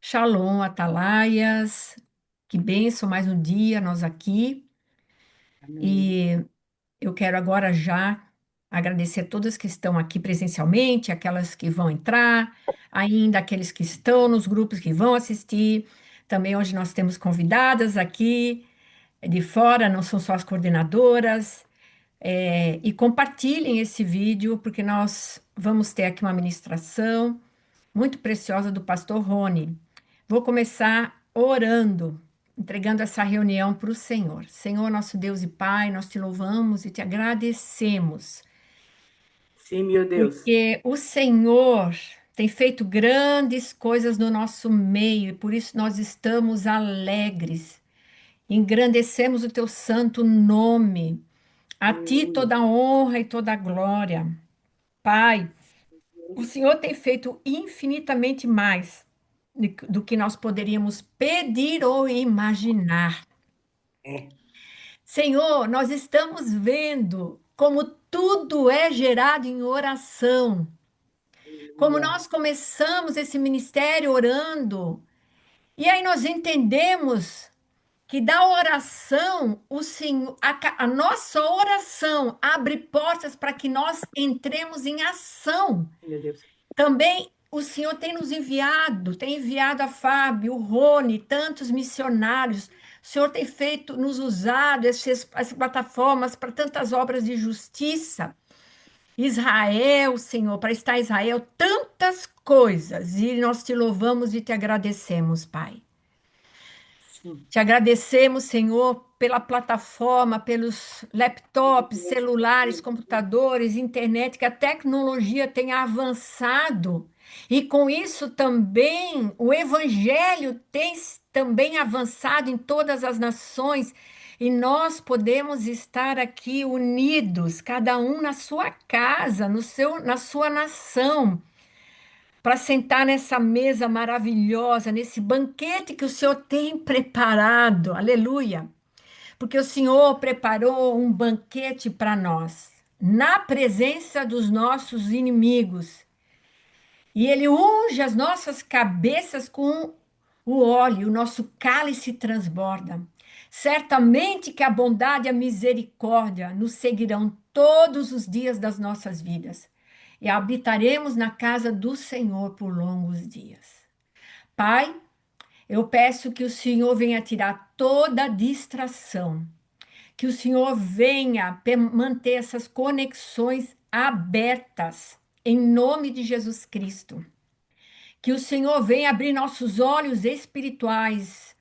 Shalom, Atalaias, que bênção, mais um dia nós aqui. Amém. E eu quero agora já agradecer a todas que estão aqui presencialmente, aquelas que vão entrar, ainda aqueles que estão nos grupos que vão assistir. Também hoje nós temos convidadas aqui de fora, não são só as coordenadoras. E compartilhem esse vídeo, porque nós vamos ter aqui uma ministração muito preciosa do pastor Rony. Vou começar orando, entregando essa reunião para o Senhor. Senhor, nosso Deus e Pai, nós te louvamos e te agradecemos, Sim, meu Deus. porque o Senhor tem feito grandes coisas no nosso meio e por isso nós estamos alegres. Engrandecemos o teu santo nome. A ti Aleluia. toda a honra e toda a glória. Pai, o Deus. Senhor tem feito infinitamente mais do que nós poderíamos pedir ou imaginar. É. Senhor, nós estamos vendo como tudo é gerado em oração. Como Aleluia. nós começamos esse ministério orando, e aí nós entendemos que da oração, o Senhor, a nossa oração abre portas para que nós entremos em ação. Meu Deus. Também o Senhor tem enviado a Fábio, o Rony, tantos missionários. O Senhor tem feito, nos usado essas plataformas para tantas obras de justiça. Israel, Senhor, para estar em Israel, tantas coisas. E nós te louvamos e te agradecemos, Pai. Sim. Te agradecemos, Senhor, pela plataforma, pelos laptops, celulares, computadores, internet, que a tecnologia tem avançado. E com isso também o evangelho tem também avançado em todas as nações. E nós podemos estar aqui unidos, cada um na sua casa, na sua nação, para sentar nessa mesa maravilhosa, nesse banquete que o Senhor tem preparado. Aleluia! Porque o Senhor preparou um banquete para nós, na presença dos nossos inimigos. E Ele unge as nossas cabeças com o óleo, o nosso cálice transborda. Certamente que a bondade e a misericórdia nos seguirão todos os dias das nossas vidas e habitaremos na casa do Senhor por longos dias. Pai, eu peço que o Senhor venha tirar toda distração, que o Senhor venha manter essas conexões abertas, em nome de Jesus Cristo. Que o Senhor venha abrir nossos olhos espirituais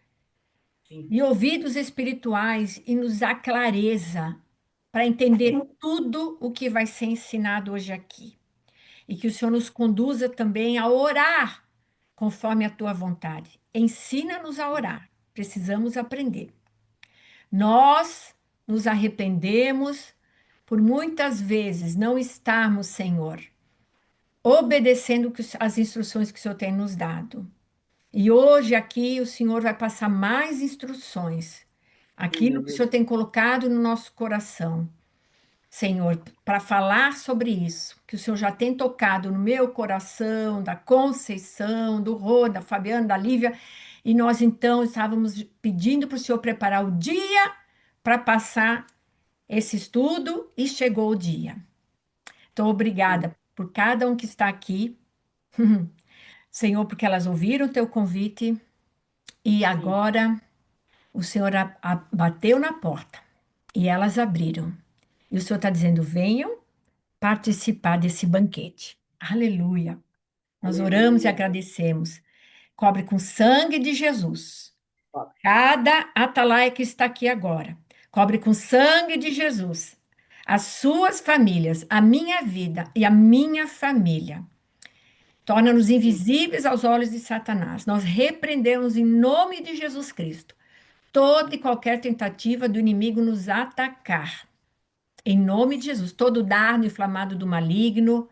Sim. e ouvidos espirituais e nos dá clareza para entender Sim. tudo o que vai ser ensinado hoje aqui. E que o Senhor nos conduza também a orar conforme a tua vontade. Ensina-nos a orar. Precisamos aprender. Nós nos arrependemos por muitas vezes não estarmos, Senhor, obedecendo as instruções que o Senhor tem nos dado. E hoje aqui o Senhor vai passar mais instruções, Sim, aquilo meu que o Senhor Deus. tem colocado no nosso coração. Senhor, para falar sobre isso, que o Senhor já tem tocado no meu coração, da Conceição, do Rô, da Fabiana, da Lívia, e nós então estávamos pedindo para o Senhor preparar o dia para passar esse estudo e chegou o dia. Então, Sim. obrigada por cada um que está aqui, Senhor, porque elas ouviram o teu convite e Sim. agora o Senhor bateu na porta e elas abriram. E o Senhor está dizendo: venham participar desse banquete. Aleluia. Nós oramos e Aleluia. agradecemos. Cobre com sangue de Jesus. Ó. Cada atalaia que está aqui agora. Cobre com sangue de Jesus. As suas famílias, a minha vida e a minha família. Torna-nos Sim. invisíveis aos olhos de Satanás. Nós repreendemos em nome de Jesus Cristo toda e qualquer tentativa do inimigo nos atacar. Em nome de Jesus, todo dardo inflamado do maligno,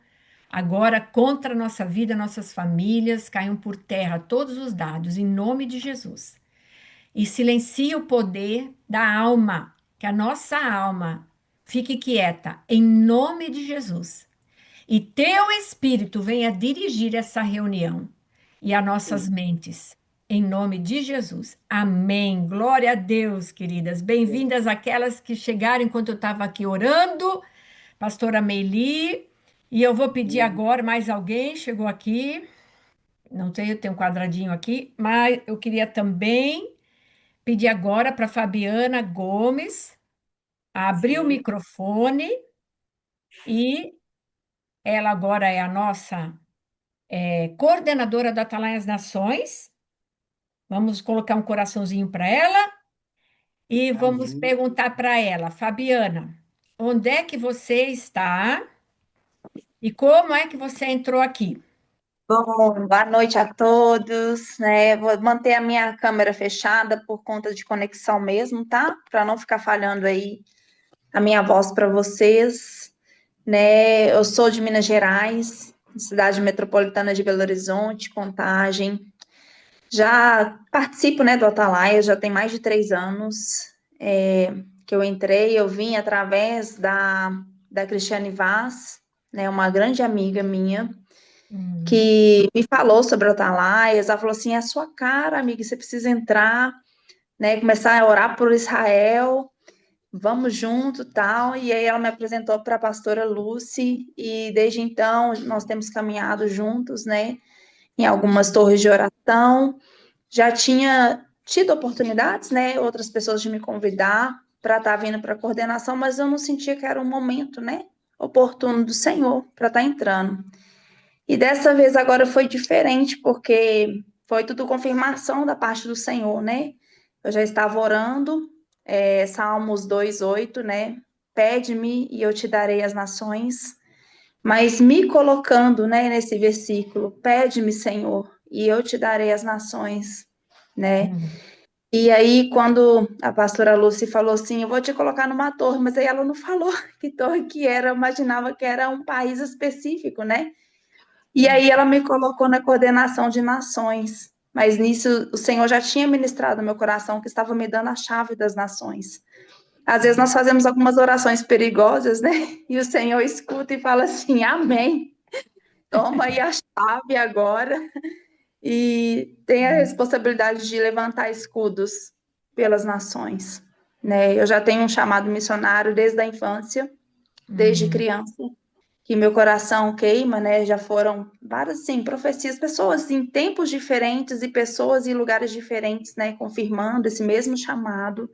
agora contra a nossa vida, nossas famílias, caiam por terra todos os dardos, em nome de Jesus. E silencia o poder da alma, que a nossa alma fique quieta, em nome de Jesus. E teu Espírito venha dirigir essa reunião. e a nossas sim, mentes. Em nome de Jesus. Amém. Glória a Deus, queridas. Bem-vindas aquelas que chegaram enquanto eu estava aqui orando, pastora Meili. E eu vou pedir sim. agora, mais alguém chegou aqui. Não sei, eu tenho um quadradinho aqui, mas eu queria também pedir agora para Fabiana Gomes abrir o Sim. microfone e ela agora é a nossa coordenadora da Atalaia das Nações. Vamos colocar um coraçãozinho para ela e vamos Amém. perguntar para ela, Fabiana, onde é que você está e como é que você entrou aqui? Bom, boa noite a todos, né? Vou manter a minha câmera fechada por conta de conexão mesmo, tá? Para não ficar falhando aí a minha voz para vocês, né? Eu sou de Minas Gerais, cidade metropolitana de Belo Horizonte, Contagem. Já participo, né, do Atalaia, já tem mais de 3 anos que eu entrei. Eu vim através da Cristiane Vaz, né? Uma grande amiga minha Uhum, que me falou sobre a Atalaias. Ela falou assim: é a sua cara, amiga, você precisa entrar, né? Começar a orar por Israel, vamos junto, tal. E aí ela me apresentou para a pastora Lucy, e desde então nós temos caminhado juntos, né? Em algumas torres de oração. Já tinha tido oportunidades, né? Outras pessoas de me convidar para estar vindo para a coordenação, mas eu não sentia que era um momento, né? Oportuno do Senhor para estar entrando. E dessa vez agora foi diferente, porque foi tudo confirmação da parte do Senhor, né? Eu já estava orando, Salmos 2:8, né? Pede-me e eu te darei as nações. Mas me colocando, né, nesse versículo, pede-me, Senhor, e eu te darei as nações, né? uhum, E aí, quando a pastora Lucy falou assim, eu vou te colocar numa torre, mas aí ela não falou que torre que era, eu imaginava que era um país específico, né? E aí ela me colocou na coordenação de nações. Mas nisso o Senhor já tinha ministrado no meu coração que estava me dando a chave das nações. Às vezes nós fazemos algumas orações perigosas, né? E o Senhor escuta e fala assim: Amém. Toma aí a chave agora. E tem a responsabilidade de levantar escudos pelas nações. Né? Eu já tenho um chamado missionário desde a infância, desde uhum. criança, que meu coração queima, né? Já foram várias, sim, profecias, pessoas em tempos diferentes e pessoas em lugares diferentes, né? Confirmando esse mesmo chamado.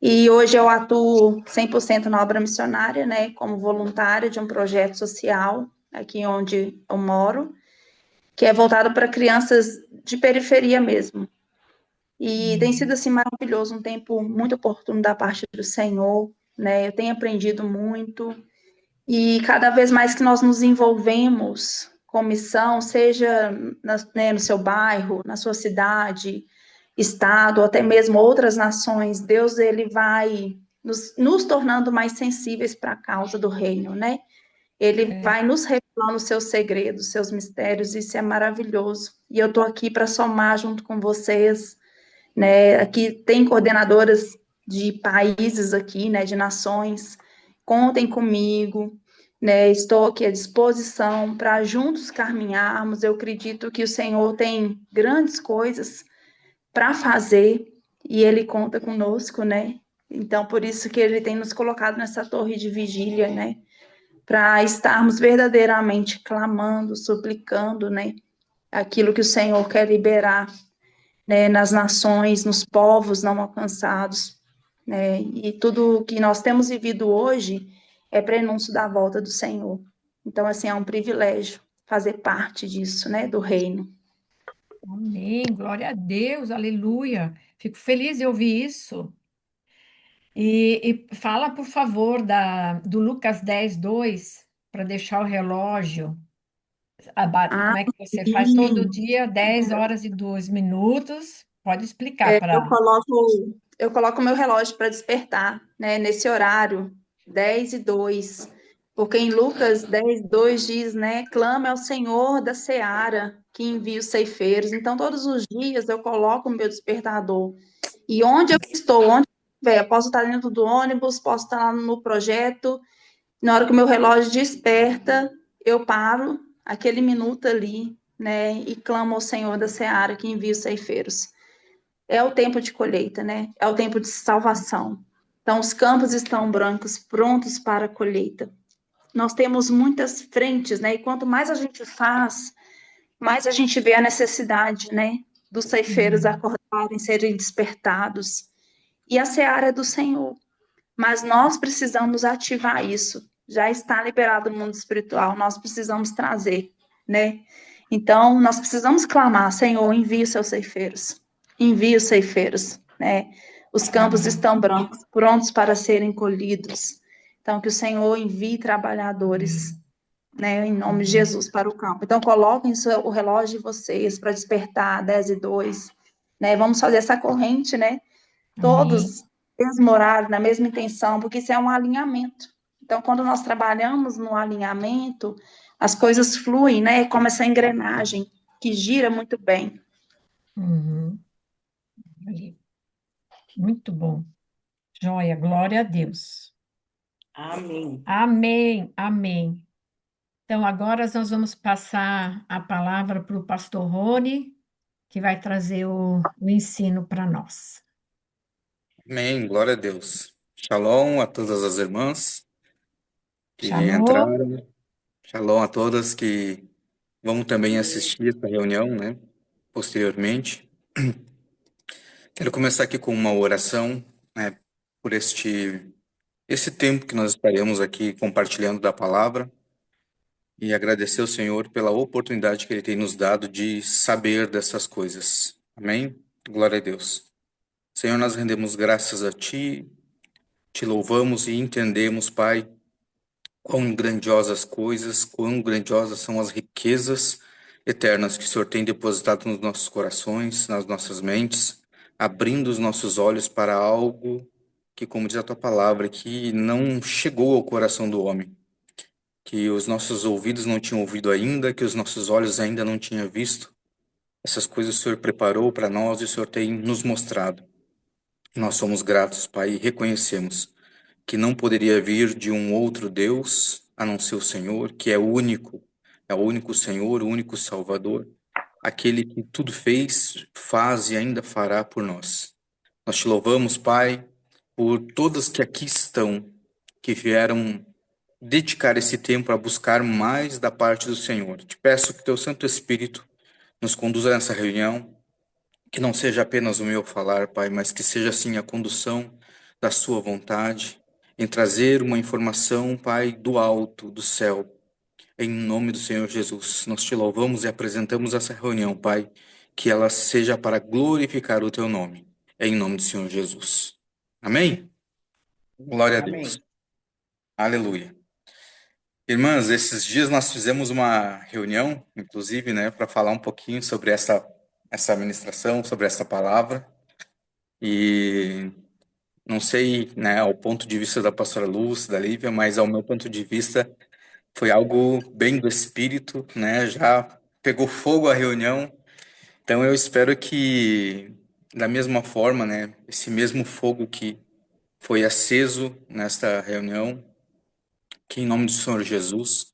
E hoje eu atuo 100% na obra missionária, né? Como voluntária de um projeto social aqui onde eu moro, que é voltado para crianças de periferia mesmo. E tem sido, assim, maravilhoso, um tempo muito oportuno da parte do Senhor, né? Eu tenho aprendido muito. E cada vez mais que nós nos envolvemos com missão, seja né, no seu bairro, na sua cidade, estado, ou até mesmo outras nações, Deus ele vai nos tornando mais sensíveis para a causa do reino, né? Ele É, vai nos revelando os seus segredos, os seus mistérios, isso é maravilhoso. E eu estou aqui para somar junto com vocês, né? Aqui tem coordenadoras de países aqui, né, de nações. Contem comigo, né? Estou aqui à disposição para juntos caminharmos. Eu acredito que o Senhor tem grandes coisas para fazer e Ele conta conosco, né? Então, por isso que Ele tem nos colocado nessa torre de vigília, né? Para estarmos verdadeiramente clamando, suplicando, né? Aquilo que o Senhor quer liberar, né, nas nações, nos povos não alcançados, né? E tudo que nós temos vivido hoje é prenúncio da volta do Senhor. Então, assim, é um privilégio fazer parte disso, né, do reino. amém, glória a Deus, aleluia. Fico feliz de ouvir isso. E fala, por favor, do Lucas 10:2 para deixar o relógio. Ah, Como é que você faz todo sim. dia, 10 horas e 2 minutos? Pode explicar É, para. eu coloco meu relógio para despertar, né, nesse horário, 10:02, porque em Lucas 10:2 diz, né, clama ao Senhor da seara, que envia os ceifeiros. Então, todos os dias eu coloco o meu despertador. E onde eu estou, onde eu estiver, eu posso estar dentro do ônibus, posso estar no projeto, na hora que o meu relógio desperta, eu paro aquele minuto ali, né? E clamo ao Senhor da seara que envie os ceifeiros. É o tempo de colheita, né? É o tempo de salvação. Então, os campos estão brancos, prontos para a colheita. Nós temos muitas frentes, né? E quanto mais a gente faz, mais a gente vê a necessidade, né? Dos ceifeiros acordarem, serem despertados. E a seara é do Senhor. Mas nós precisamos ativar isso. Já está liberado no mundo espiritual, nós precisamos trazer, né? Então, nós precisamos clamar, Senhor, envie os seus ceifeiros. Envie os ceifeiros, né? Os campos estão brancos, prontos para serem colhidos. Então, que o Senhor envie trabalhadores, né, em nome de Jesus, para o campo. Então, coloquem o relógio de vocês para despertar 10:02, né? Vamos fazer essa corrente, né? Amém. Todos mesmo horário, na mesma intenção, porque isso é um alinhamento. Então, quando nós trabalhamos no alinhamento, as coisas fluem, né? Como essa engrenagem que gira muito bem. Uhum. Ali. Muito bom. Joia, glória a Deus. Amém. Amém, amém. Então, agora nós vamos passar a palavra para o pastor Rony, que vai trazer o ensino para nós. Amém, glória a Deus. Shalom a todas as irmãs que Shalom. entraram. Shalom a todas que vão também assistir essa reunião, né? Posteriormente. Quero começar aqui com uma oração, né? Por esse tempo que nós estaremos aqui compartilhando da palavra e agradecer ao Senhor pela oportunidade que Ele tem nos dado de saber dessas coisas. Amém? Glória a Deus. Senhor, nós rendemos graças a Ti, te louvamos e entendemos, Pai, quão grandiosas coisas, quão grandiosas são as riquezas eternas que o Senhor tem depositado nos nossos corações, nas nossas mentes, abrindo os nossos olhos para algo que, como diz a tua palavra, que não chegou ao coração do homem, que os nossos ouvidos não tinham ouvido ainda, que os nossos olhos ainda não tinham visto. Essas coisas o Senhor preparou para nós e o Senhor tem nos mostrado. Nós somos gratos, Pai, e reconhecemos que não poderia vir de um outro Deus a não ser o Senhor, que é o único Senhor, o único Salvador, aquele que tudo fez, faz e ainda fará por nós. Nós te louvamos, Pai, por todas que aqui estão, que vieram dedicar esse tempo a buscar mais da parte do Senhor. Te peço que teu Santo Espírito nos conduza nessa reunião, que não seja apenas o meu falar, Pai, mas que seja sim a condução da sua vontade em trazer uma informação, Pai, do alto, do céu. Em nome do Senhor Jesus, nós te louvamos e apresentamos essa reunião, Pai, que ela seja para glorificar o teu nome. Em nome do Senhor Jesus. Amém? Glória a Amém. Deus. Aleluia. Irmãs, esses dias nós fizemos uma reunião, inclusive, né, para falar um pouquinho sobre essa ministração, sobre essa palavra. E não sei, né, ao ponto de vista da pastora Lúcia, da Lívia, mas ao meu ponto de vista foi algo bem do espírito, né? Já pegou fogo a reunião. Então eu espero que da mesma forma, né, esse mesmo fogo que foi aceso nesta reunião, que em nome do Senhor Jesus,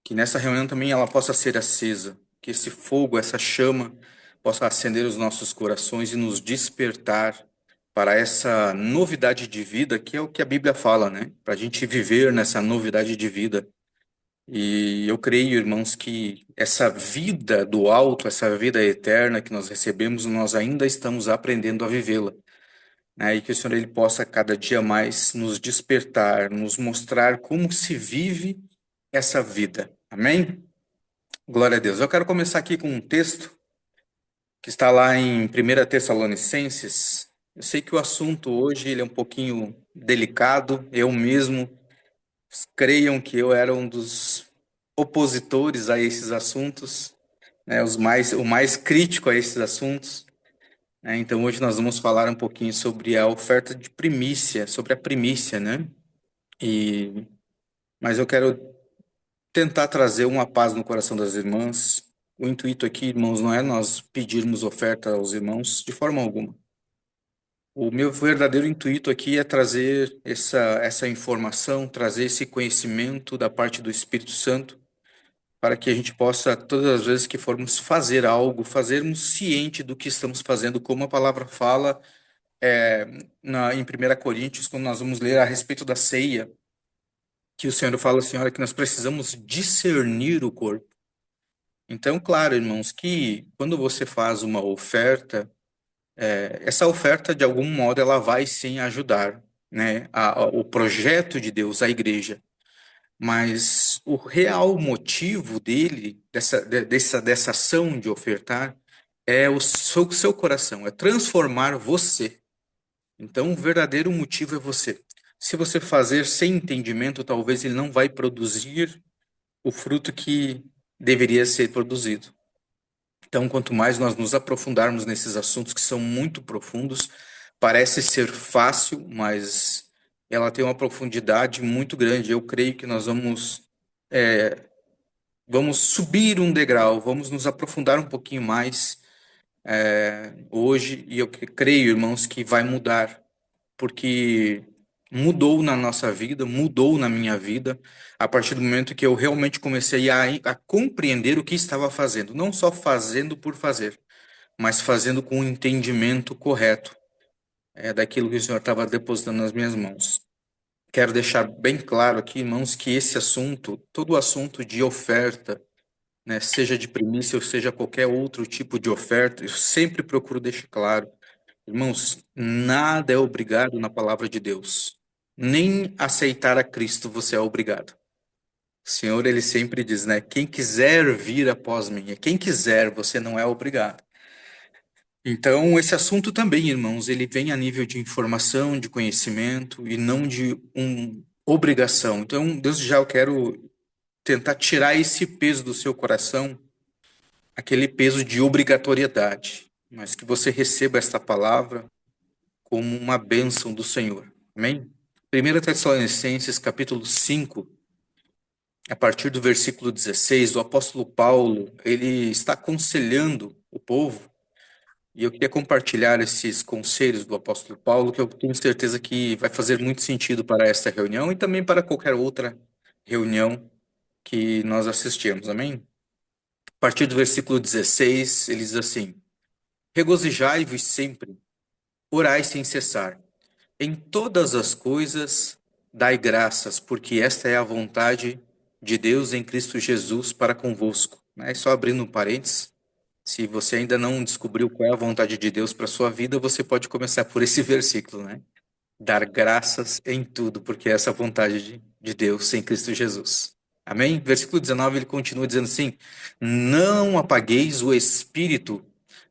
que nessa reunião também ela possa ser acesa, que esse fogo, essa chama possa acender os nossos corações e nos despertar para essa novidade de vida, que é o que a Bíblia fala, né? Para a gente viver nessa novidade de vida. E eu creio, irmãos, que essa vida do alto, essa vida eterna que nós recebemos, nós ainda estamos aprendendo a vivê-la, né? E que o Senhor ele possa cada dia mais nos despertar, nos mostrar como se vive essa vida. Amém? Glória a Deus. Eu quero começar aqui com um texto que está lá em 1 Tessalonicenses. Eu sei que o assunto hoje ele é um pouquinho delicado. Eu mesmo, creiam que eu era um dos opositores a esses assuntos, né, o mais crítico a esses assuntos, né? Então hoje nós vamos falar um pouquinho sobre a oferta de primícia, sobre a primícia, né? E mas eu quero tentar trazer uma paz no coração das irmãs. O intuito aqui, irmãos, não é nós pedirmos oferta aos irmãos de forma alguma. O meu verdadeiro intuito aqui é trazer essa informação, trazer esse conhecimento da parte do Espírito Santo, para que a gente possa, todas as vezes que formos fazer algo, fazermos ciente do que estamos fazendo, como a palavra fala em 1 Coríntios, quando nós vamos ler a respeito da ceia, que o Senhor fala assim, olha, que nós precisamos discernir o corpo. Então, claro, irmãos, que quando você faz uma oferta, essa oferta, de algum modo, ela vai sim ajudar, né, o projeto de Deus, a igreja. Mas o real motivo dele, dessa ação de ofertar, é o seu coração, é transformar você. Então, o verdadeiro motivo é você. Se você fazer sem entendimento, talvez ele não vai produzir o fruto que deveria ser produzido. Então, quanto mais nós nos aprofundarmos nesses assuntos que são muito profundos, parece ser fácil, mas ela tem uma profundidade muito grande. Eu creio que nós vamos subir um degrau, vamos nos aprofundar um pouquinho mais hoje, e eu creio, irmãos, que vai mudar, porque mudou na nossa vida, mudou na minha vida, a partir do momento que eu realmente comecei a compreender o que estava fazendo, não só fazendo por fazer, mas fazendo com o entendimento correto, daquilo que o Senhor estava depositando nas minhas mãos. Quero deixar bem claro aqui, irmãos, que esse assunto, todo o assunto de oferta, né, seja de primícia ou seja qualquer outro tipo de oferta, eu sempre procuro deixar claro, irmãos, nada é obrigado na palavra de Deus. Nem aceitar a Cristo você é obrigado. O Senhor, ele sempre diz, né? Quem quiser vir após mim, quem quiser, você não é obrigado. Então, esse assunto também, irmãos, ele vem a nível de informação, de conhecimento e não de obrigação. Então, desde já eu quero tentar tirar esse peso do seu coração, aquele peso de obrigatoriedade, mas que você receba esta palavra como uma bênção do Senhor. Amém? 1 Tessalonicenses, capítulo 5, a partir do versículo 16, o apóstolo Paulo, ele está aconselhando o povo, e eu queria compartilhar esses conselhos do apóstolo Paulo, que eu tenho certeza que vai fazer muito sentido para esta reunião e também para qualquer outra reunião que nós assistirmos. Amém? A partir do versículo 16, ele diz assim: Regozijai-vos sempre, orai sem cessar. Em todas as coisas, dai graças, porque esta é a vontade de Deus em Cristo Jesus para convosco. Né? Só abrindo um parênteses, se você ainda não descobriu qual é a vontade de Deus para a sua vida, você pode começar por esse versículo, né? Dar graças em tudo, porque essa é a vontade de Deus em Cristo Jesus. Amém? Versículo 19, ele continua dizendo assim: Não apagueis o espírito,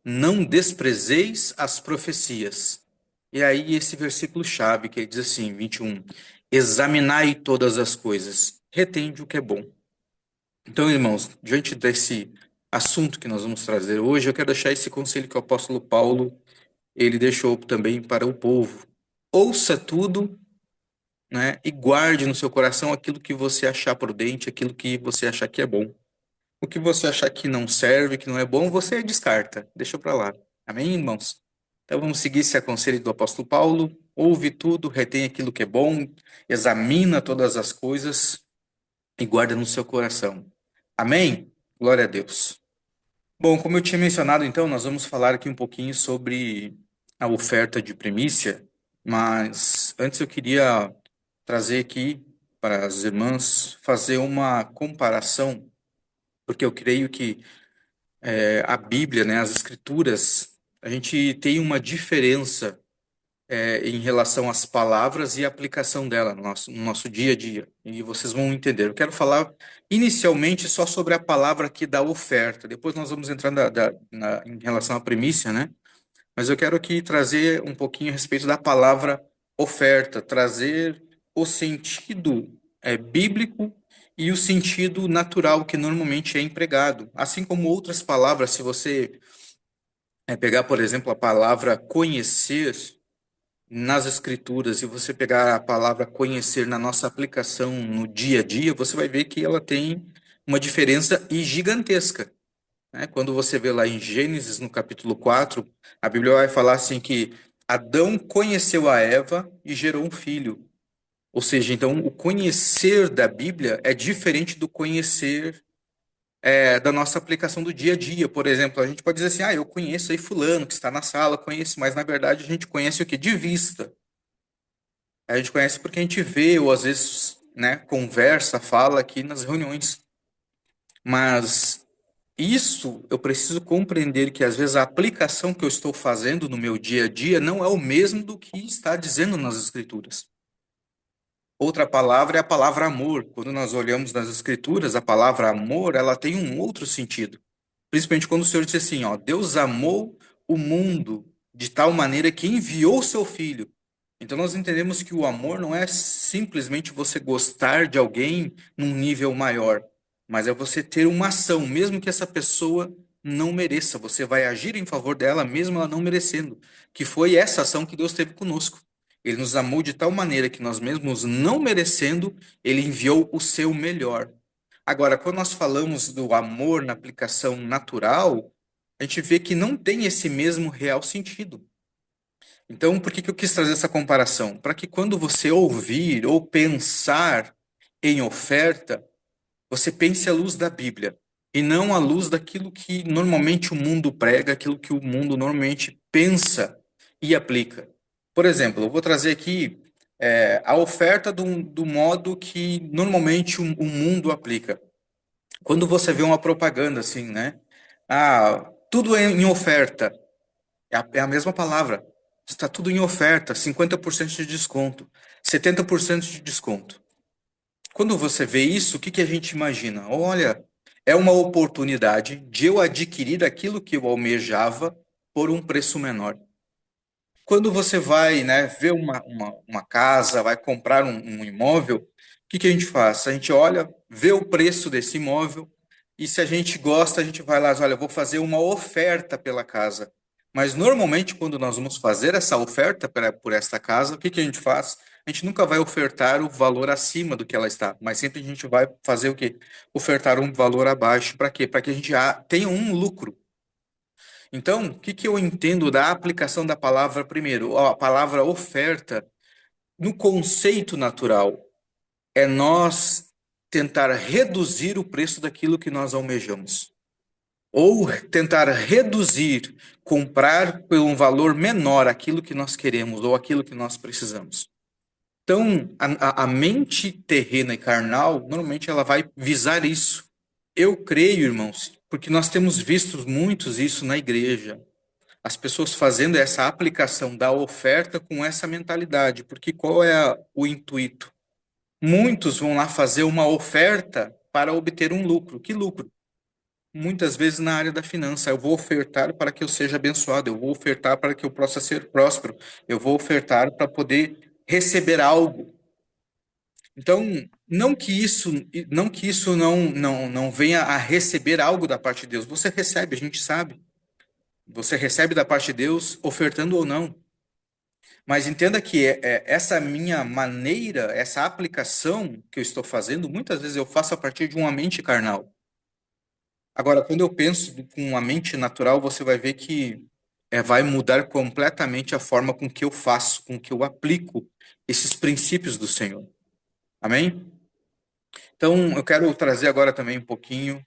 não desprezeis as profecias. E aí esse versículo chave que ele diz assim, 21, examinai todas as coisas, retende o que é bom. Então, irmãos, diante desse assunto que nós vamos trazer hoje, eu quero deixar esse conselho que o apóstolo Paulo, ele deixou também para o povo. Ouça tudo, né, e guarde no seu coração aquilo que você achar prudente, aquilo que você achar que é bom. O que você achar que não serve, que não é bom, você descarta, deixa para lá. Amém, irmãos? Então vamos seguir esse conselho do apóstolo Paulo. Ouve tudo, retém aquilo que é bom, examina todas as coisas e guarda no seu coração. Amém? Glória a Deus. Bom, como eu tinha mencionado, então, nós vamos falar aqui um pouquinho sobre a oferta de primícia, mas antes eu queria trazer aqui para as irmãs fazer uma comparação, porque eu creio que a Bíblia, né, as Escrituras, a gente tem uma diferença em relação às palavras e a aplicação dela no nosso dia a dia. E vocês vão entender. Eu quero falar inicialmente só sobre a palavra aqui da oferta. Depois nós vamos entrar em relação à primícia, né? Mas eu quero aqui trazer um pouquinho a respeito da palavra oferta, trazer o sentido bíblico e o sentido natural que normalmente é empregado. Assim como outras palavras, se você pegar, por exemplo, a palavra conhecer nas escrituras e você pegar a palavra conhecer na nossa aplicação no dia a dia, você vai ver que ela tem uma diferença e gigantesca, né? Quando você vê lá em Gênesis, no capítulo 4, a Bíblia vai falar assim que Adão conheceu a Eva e gerou um filho. Ou seja, então o conhecer da Bíblia é diferente do conhecer da nossa aplicação do dia a dia. Por exemplo, a gente pode dizer assim, eu conheço aí fulano que está na sala, conheço, mas na verdade a gente conhece o quê? De vista. A gente conhece porque a gente vê, ou às vezes, né, conversa, fala aqui nas reuniões. Mas isso eu preciso compreender que às vezes a aplicação que eu estou fazendo no meu dia a dia não é o mesmo do que está dizendo nas Escrituras. Outra palavra é a palavra amor. Quando nós olhamos nas Escrituras, a palavra amor, ela tem um outro sentido. Principalmente quando o Senhor diz assim, Deus amou o mundo de tal maneira que enviou o seu filho. Então nós entendemos que o amor não é simplesmente você gostar de alguém num nível maior, mas é você ter uma ação, mesmo que essa pessoa não mereça, você vai agir em favor dela mesmo ela não merecendo, que foi essa ação que Deus teve conosco. Ele nos amou de tal maneira que nós mesmos não merecendo, ele enviou o seu melhor. Agora, quando nós falamos do amor na aplicação natural, a gente vê que não tem esse mesmo real sentido. Então, por que que eu quis trazer essa comparação? Para que quando você ouvir ou pensar em oferta, você pense à luz da Bíblia e não à luz daquilo que normalmente o mundo prega, aquilo que o mundo normalmente pensa e aplica. Por exemplo, eu vou trazer aqui a oferta do modo que normalmente o mundo aplica. Quando você vê uma propaganda assim, né? Tudo é em oferta. É a mesma palavra. Está tudo em oferta, 50% de desconto, 70% de desconto. Quando você vê isso, o que que a gente imagina? Olha, é uma oportunidade de eu adquirir aquilo que eu almejava por um preço menor. Quando você vai, né, ver uma casa, vai comprar um imóvel, o que que a gente faz? A gente olha, vê o preço desse imóvel, e se a gente gosta, a gente vai lá, olha, eu vou fazer uma oferta pela casa. Mas normalmente, quando nós vamos fazer essa oferta por esta casa, o que que a gente faz? A gente nunca vai ofertar o valor acima do que ela está, mas sempre a gente vai fazer o quê? Ofertar um valor abaixo. Para quê? Para que a gente tenha um lucro. Então, o que que eu entendo da aplicação da palavra primeiro? Ó, a palavra oferta, no conceito natural, é nós tentar reduzir o preço daquilo que nós almejamos. Ou tentar reduzir, comprar por um valor menor aquilo que nós queremos ou aquilo que nós precisamos. Então, a mente terrena e carnal, normalmente ela vai visar isso. Eu creio, irmãos, porque nós temos visto muitos isso na igreja. As pessoas fazendo essa aplicação da oferta com essa mentalidade, porque qual é o intuito? Muitos vão lá fazer uma oferta para obter um lucro. Que lucro? Muitas vezes na área da finança. Eu vou ofertar para que eu seja abençoado, eu vou ofertar para que eu possa ser próspero, eu vou ofertar para poder receber algo. Então, não que isso não venha a receber algo da parte de Deus. Você recebe, a gente sabe. Você recebe da parte de Deus, ofertando ou não. Mas entenda que essa minha maneira, essa aplicação que eu estou fazendo, muitas vezes eu faço a partir de uma mente carnal. Agora, quando eu penso com uma mente natural, você vai ver que vai mudar completamente a forma com que eu faço, com que eu aplico esses princípios do Senhor. Amém? Então, eu quero trazer agora também um pouquinho,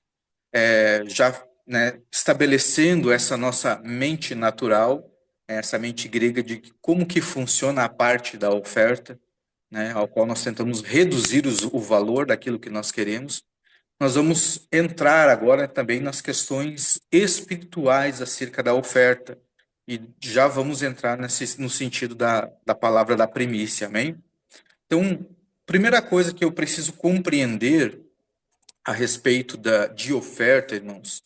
já, né, estabelecendo essa nossa mente natural, essa mente grega de como que funciona a parte da oferta, né, ao qual nós tentamos reduzir o valor daquilo que nós queremos. Nós vamos entrar agora também nas questões espirituais acerca da oferta, e já vamos entrar no sentido da palavra da primícia, amém? Então, primeira coisa que eu preciso compreender a respeito de oferta, irmãos,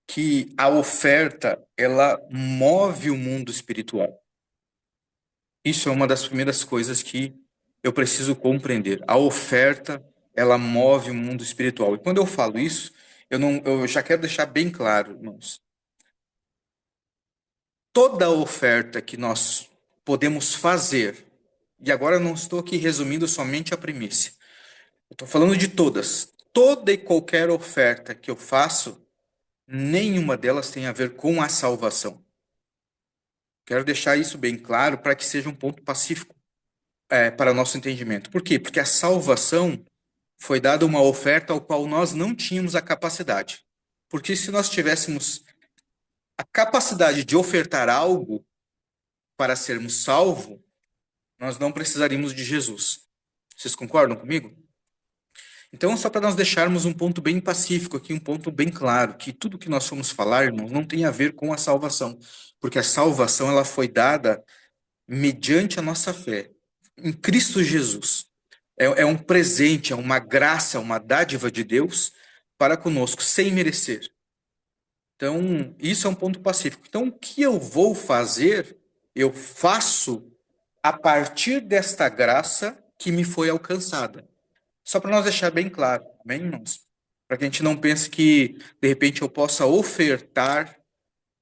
que a oferta, ela move o mundo espiritual. Isso é uma das primeiras coisas que eu preciso compreender. A oferta, ela move o mundo espiritual. E quando eu falo isso, eu já quero deixar bem claro, irmãos. Toda oferta que nós podemos fazer, e agora eu não estou aqui resumindo somente a primícia, eu estou falando de todas. Toda e qualquer oferta que eu faço, nenhuma delas tem a ver com a salvação. Quero deixar isso bem claro para que seja um ponto pacífico para nosso entendimento. Por quê? Porque a salvação foi dada uma oferta ao qual nós não tínhamos a capacidade. Porque se nós tivéssemos a capacidade de ofertar algo para sermos salvos, nós não precisaríamos de Jesus. Vocês concordam comigo? Então, só para nós deixarmos um ponto bem pacífico aqui, um ponto bem claro, que tudo que nós fomos falar, irmãos, não tem a ver com a salvação, porque a salvação ela foi dada mediante a nossa fé em Cristo Jesus. É um presente, é uma graça, uma dádiva de Deus para conosco, sem merecer. Então, isso é um ponto pacífico. Então, o que eu vou fazer, eu faço a partir desta graça que me foi alcançada. Só para nós deixar bem claro, amém, irmãos? Para que a gente não pense que, de repente, eu possa ofertar,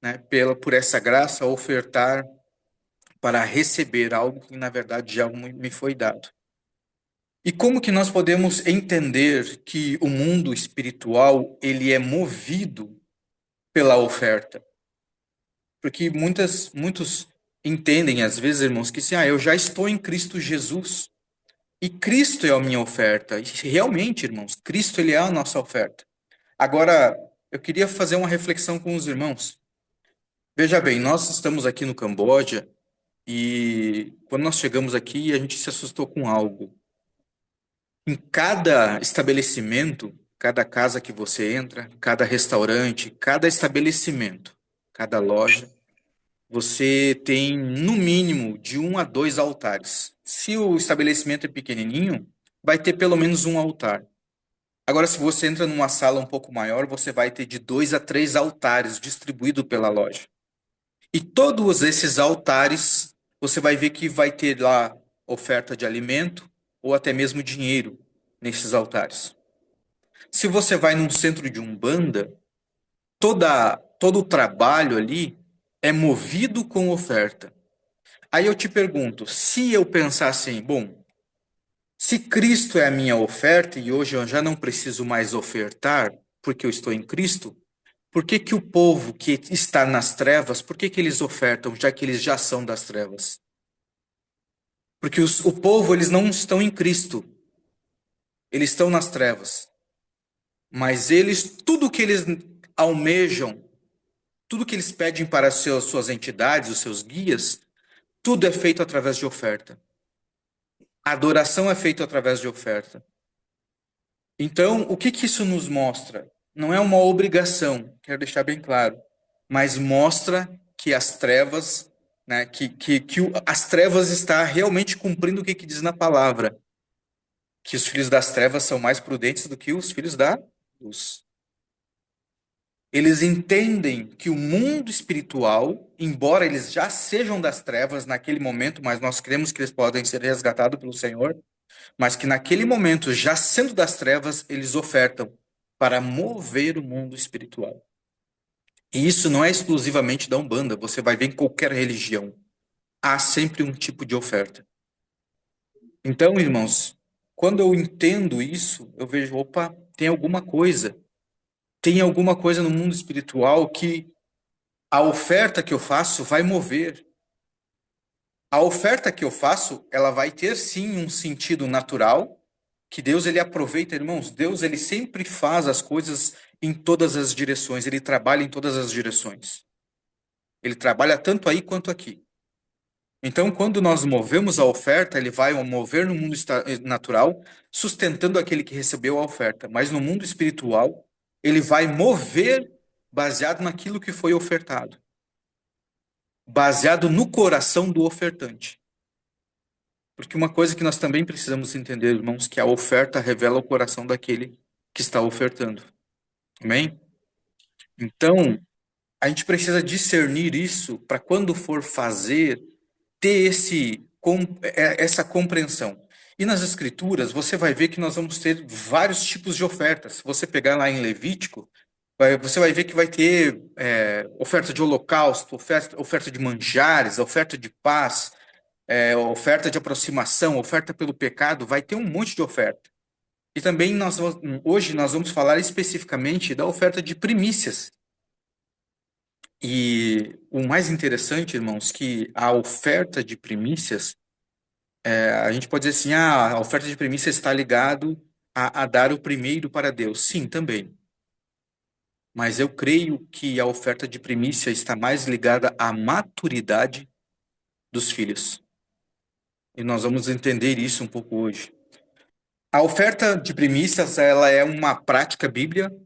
né, por essa graça, ofertar para receber algo que, na verdade, já me foi dado. E como que nós podemos entender que o mundo espiritual, ele é movido pela oferta? Porque muitos entendem, às vezes, irmãos, que assim, eu já estou em Cristo Jesus, e Cristo é a minha oferta. E realmente, irmãos, Cristo, ele é a nossa oferta. Agora, eu queria fazer uma reflexão com os irmãos. Veja bem, nós estamos aqui no Camboja, e quando nós chegamos aqui, a gente se assustou com algo. Em cada estabelecimento, cada casa que você entra, cada restaurante, cada estabelecimento, cada loja, você tem no mínimo de 1 a 2 altares. Se o estabelecimento é pequenininho, vai ter pelo menos um altar. Agora, se você entra numa sala um pouco maior, você vai ter de 2 a 3 altares distribuídos pela loja. E todos esses altares, você vai ver que vai ter lá oferta de alimento ou até mesmo dinheiro nesses altares. Se você vai num centro de umbanda, todo o trabalho ali é movido com oferta. Aí eu te pergunto, se eu pensar assim, bom, se Cristo é a minha oferta e hoje eu já não preciso mais ofertar, porque eu estou em Cristo, por que que o povo que está nas trevas, por que que eles ofertam, já que eles já são das trevas? Porque o povo, eles não estão em Cristo, eles estão nas trevas. Mas eles, tudo que eles almejam, tudo que eles pedem para as suas entidades, os seus guias, tudo é feito através de oferta. A adoração é feita através de oferta. Então, o que que isso nos mostra? Não é uma obrigação, quero deixar bem claro, mas mostra que as trevas, né, as trevas está realmente cumprindo o que diz na palavra, que os filhos das trevas são mais prudentes do que os filhos da luz. Eles entendem que o mundo espiritual, embora eles já sejam das trevas naquele momento, mas nós cremos que eles podem ser resgatados pelo Senhor, mas que naquele momento, já sendo das trevas, eles ofertam para mover o mundo espiritual. E isso não é exclusivamente da Umbanda, você vai ver em qualquer religião. Há sempre um tipo de oferta. Então, irmãos, quando eu entendo isso, eu vejo, opa, tem alguma coisa. Tem alguma coisa no mundo espiritual que a oferta que eu faço vai mover. A oferta que eu faço, ela vai ter sim um sentido natural, que Deus ele aproveita, irmãos. Deus ele sempre faz as coisas em todas as direções, ele trabalha em todas as direções. Ele trabalha tanto aí quanto aqui. Então, quando nós movemos a oferta, ele vai mover no mundo natural, sustentando aquele que recebeu a oferta. Mas no mundo espiritual, ele vai mover baseado naquilo que foi ofertado. Baseado no coração do ofertante. Porque uma coisa que nós também precisamos entender, irmãos, que a oferta revela o coração daquele que está ofertando. Amém? Então, a gente precisa discernir isso para quando for fazer, ter essa compreensão. E nas Escrituras, você vai ver que nós vamos ter vários tipos de ofertas. Se você pegar lá em Levítico, você vai ver que vai ter oferta de holocausto, oferta de manjares, oferta de paz, oferta de aproximação, oferta pelo pecado, vai ter um monte de oferta. E também hoje nós vamos falar especificamente da oferta de primícias. E o mais interessante, irmãos, que a oferta de primícias, a gente pode dizer assim, a oferta de primícias está ligado a dar o primeiro para Deus. Sim, também. mas eu creio que a oferta de primícia está mais ligada à maturidade dos filhos. E nós vamos entender isso um pouco hoje. A oferta de primícias, ela é uma prática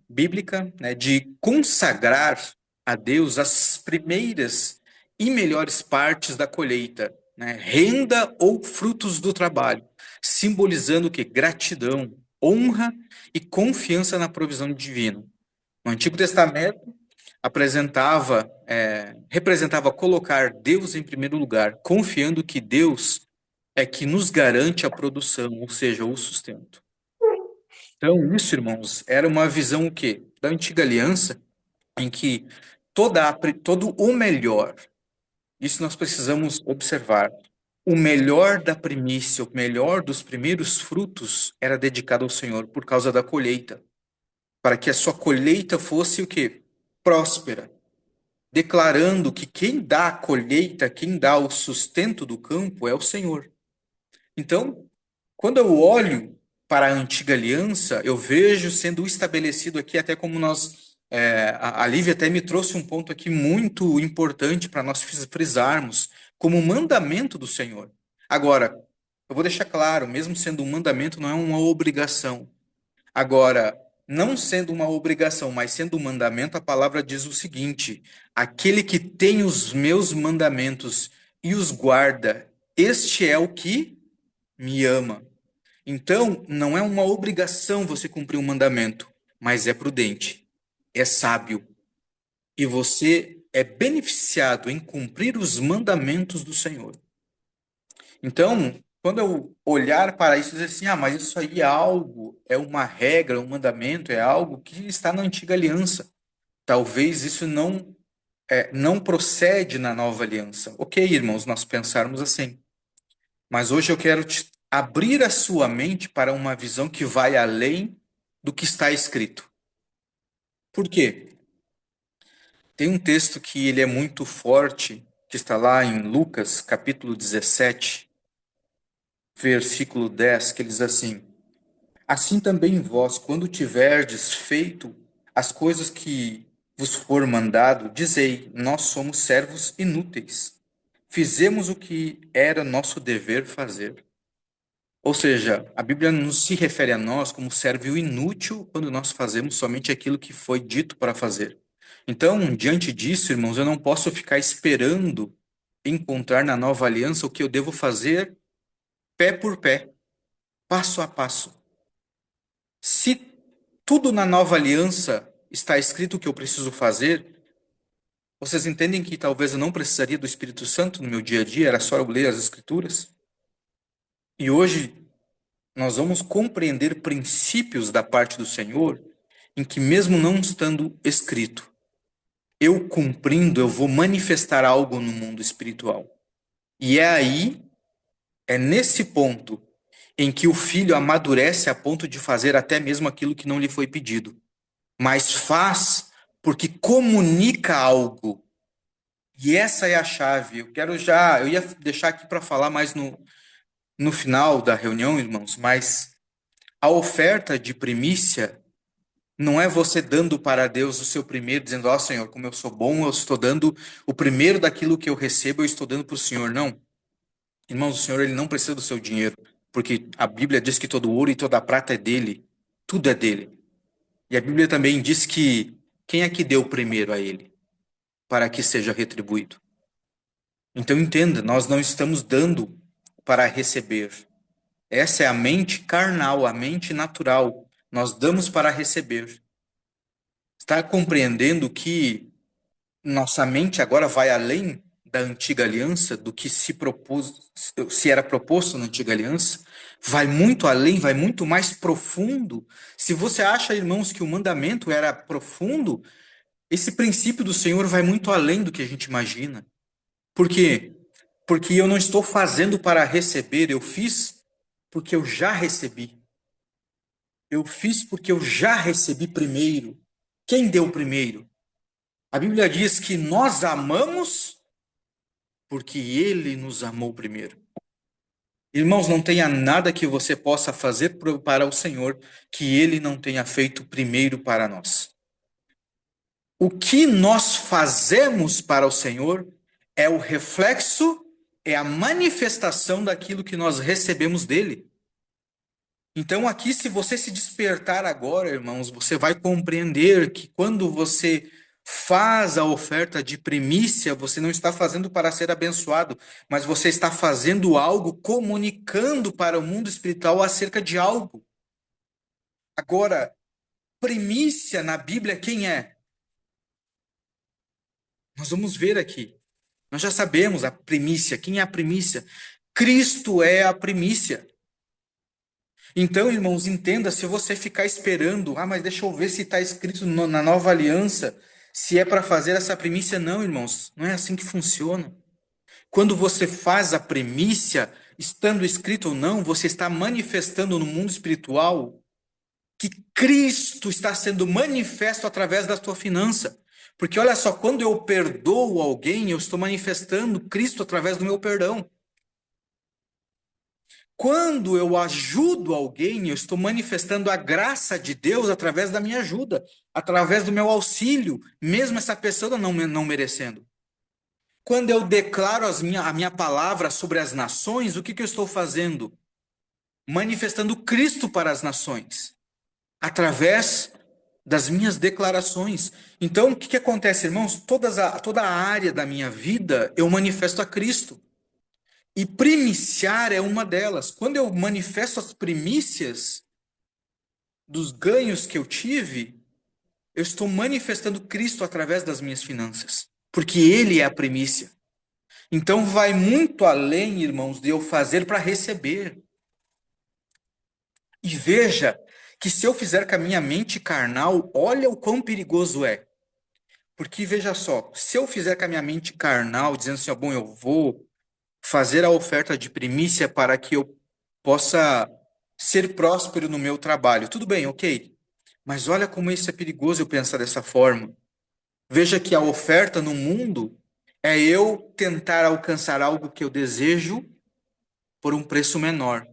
bíblica, né, de consagrar a Deus as primeiras e melhores partes da colheita, né, renda ou frutos do trabalho, simbolizando o quê? Gratidão, honra e confiança na provisão divina. No Antigo Testamento, representava colocar Deus em primeiro lugar, confiando que Deus é que nos garante a produção, ou seja, o sustento. Então, isso, irmãos, era uma visão o quê? Da antiga aliança, em que todo o melhor, isso nós precisamos observar, o melhor da primícia, o melhor dos primeiros frutos era dedicado ao Senhor por causa da colheita, para que a sua colheita fosse o quê? Próspera, declarando que quem dá a colheita, quem dá o sustento do campo é o Senhor. Então, quando eu olho para a antiga aliança, eu vejo sendo estabelecido aqui, até como a Lívia até me trouxe um ponto aqui muito importante para nós frisarmos, como mandamento do Senhor. Agora, eu vou deixar claro, mesmo sendo um mandamento, não é uma obrigação. Agora, não sendo uma obrigação, mas sendo um mandamento, a palavra diz o seguinte: aquele que tem os meus mandamentos e os guarda, este é o que me ama. Então, não é uma obrigação você cumprir um mandamento, mas é prudente, é sábio. E você é beneficiado em cumprir os mandamentos do Senhor. Então, quando eu olhar para isso e dizer assim, mas isso aí é algo, é uma regra, um mandamento, é algo que está na antiga aliança. Talvez isso não procede na nova aliança. Ok, irmãos, nós pensarmos assim. Mas hoje eu quero abrir a sua mente para uma visão que vai além do que está escrito. Por quê? Tem um texto que ele é muito forte, que está lá em Lucas, capítulo 17, versículo 10, que ele diz assim: assim também vós, quando tiverdes feito as coisas que vos for mandado, dizei, nós somos servos inúteis. Fizemos o que era nosso dever fazer. Ou seja, a Bíblia não se refere a nós como servo inútil quando nós fazemos somente aquilo que foi dito para fazer. Então, diante disso, irmãos, eu não posso ficar esperando encontrar na nova aliança o que eu devo fazer pé por pé, passo a passo. Se tudo na nova aliança está escrito o que eu preciso fazer, vocês entendem que talvez eu não precisaria do Espírito Santo no meu dia a dia, era só eu ler as Escrituras? E hoje nós vamos compreender princípios da parte do Senhor em que, mesmo não estando escrito, eu cumprindo, eu vou manifestar algo no mundo espiritual. E é nesse ponto em que o filho amadurece a ponto de fazer até mesmo aquilo que não lhe foi pedido, mas faz porque comunica algo. E essa é a chave. Eu ia deixar aqui para falar mais no final da reunião, irmãos, mas a oferta de primícia não é você dando para Deus o seu primeiro, dizendo, Senhor, como eu sou bom, eu estou dando o primeiro daquilo que eu recebo, eu estou dando para o Senhor. Não. Irmãos, o Senhor ele não precisa do seu dinheiro, porque a Bíblia diz que todo ouro e toda prata é dele. Tudo é dele. E a Bíblia também diz que quem é que deu primeiro a ele, para que seja retribuído? Então entenda, nós não estamos dando para receber. Essa é a mente carnal, a mente natural. Nós damos para receber. Está compreendendo que nossa mente agora vai além da antiga aliança, do que se era proposto na antiga aliança? Vai muito além, vai muito mais profundo. Se você acha, irmãos, que o mandamento era profundo, esse princípio do Senhor vai muito além do que a gente imagina. Por quê? Porque eu não estou fazendo para receber, eu fiz porque eu já recebi. Eu fiz porque eu já recebi primeiro. Quem deu primeiro? A Bíblia diz que nós amamos porque Ele nos amou primeiro. Irmãos, não tenha nada que você possa fazer para o Senhor que Ele não tenha feito primeiro para nós. O que nós fazemos para o Senhor é o reflexo, é a manifestação daquilo que nós recebemos dele. Então, aqui, se você se despertar agora, irmãos, você vai compreender que quando você faz a oferta de primícia, você não está fazendo para ser abençoado, mas você está fazendo algo, comunicando para o mundo espiritual acerca de algo. Agora, primícia na Bíblia, quem é? Nós vamos ver aqui. Nós já sabemos a primícia. Quem é a primícia? Cristo é a primícia. Então, irmãos, entenda, se você ficar esperando, mas deixa eu ver se está escrito na nova aliança, se é para fazer essa primícia. Não, irmãos, não é assim que funciona. Quando você faz a primícia, estando escrito ou não, você está manifestando no mundo espiritual que Cristo está sendo manifesto através da tua finança. Porque olha só, quando eu perdoo alguém, eu estou manifestando Cristo através do meu perdão. Quando eu ajudo alguém, eu estou manifestando a graça de Deus através da minha ajuda, através do meu auxílio, mesmo essa pessoa não merecendo. Quando eu declaro a minha palavra sobre as nações, o que eu estou fazendo? Manifestando Cristo para as nações, através das minhas declarações. Então, o que acontece, irmãos? Toda a área da minha vida eu manifesto a Cristo. E primiciar é uma delas. Quando eu manifesto as primícias dos ganhos que eu tive, eu estou manifestando Cristo através das minhas finanças, porque Ele é a primícia. Então vai muito além, irmãos, de eu fazer para receber. E veja que se eu fizer com a minha mente carnal, olha o quão perigoso é. Porque veja só, se eu fizer com a minha mente carnal, dizendo assim, bom, eu vou fazer a oferta de primícia para que eu possa ser próspero no meu trabalho. Tudo bem, ok. Mas olha como isso é perigoso eu pensar dessa forma. Veja que a oferta no mundo é eu tentar alcançar algo que eu desejo por um preço menor.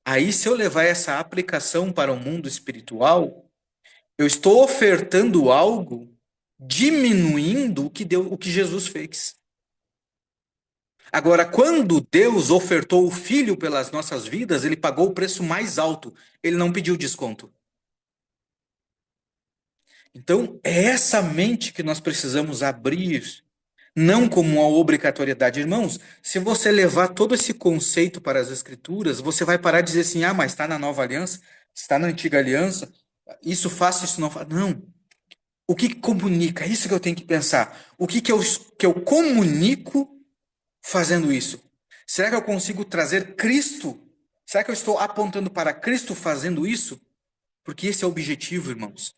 Aí, se eu levar essa aplicação para o mundo espiritual, eu estou ofertando algo diminuindo o que Jesus fez. Agora, quando Deus ofertou o Filho pelas nossas vidas, ele pagou o preço mais alto. Ele não pediu desconto. Então, é essa mente que nós precisamos abrir, não como uma obrigatoriedade. Irmãos, se você levar todo esse conceito para as Escrituras, você vai parar de dizer assim, mas está na nova aliança, está na antiga aliança, isso faço, isso não faço. Não. O que comunica? É isso que eu tenho que pensar. O que eu comunico fazendo isso? Será que eu consigo trazer Cristo? Será que eu estou apontando para Cristo fazendo isso? Porque esse é o objetivo, irmãos.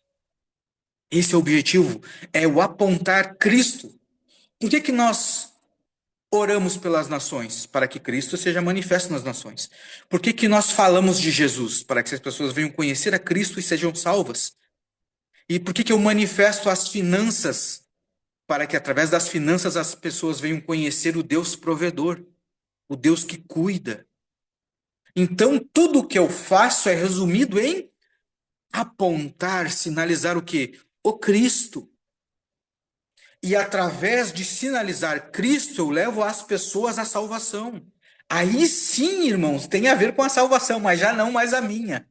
Esse é o objetivo, é o apontar Cristo. Por que nós oramos pelas nações? Para que Cristo seja manifesto nas nações. Por que nós falamos de Jesus? Para que as pessoas venham conhecer a Cristo e sejam salvas. E por que eu manifesto as finanças? Para que através das finanças as pessoas venham conhecer o Deus provedor, o Deus que cuida. Então, tudo o que eu faço é resumido em apontar, sinalizar o quê? O Cristo. E através de sinalizar Cristo, eu levo as pessoas à salvação. Aí sim, irmãos, tem a ver com a salvação, mas já não mais a minha.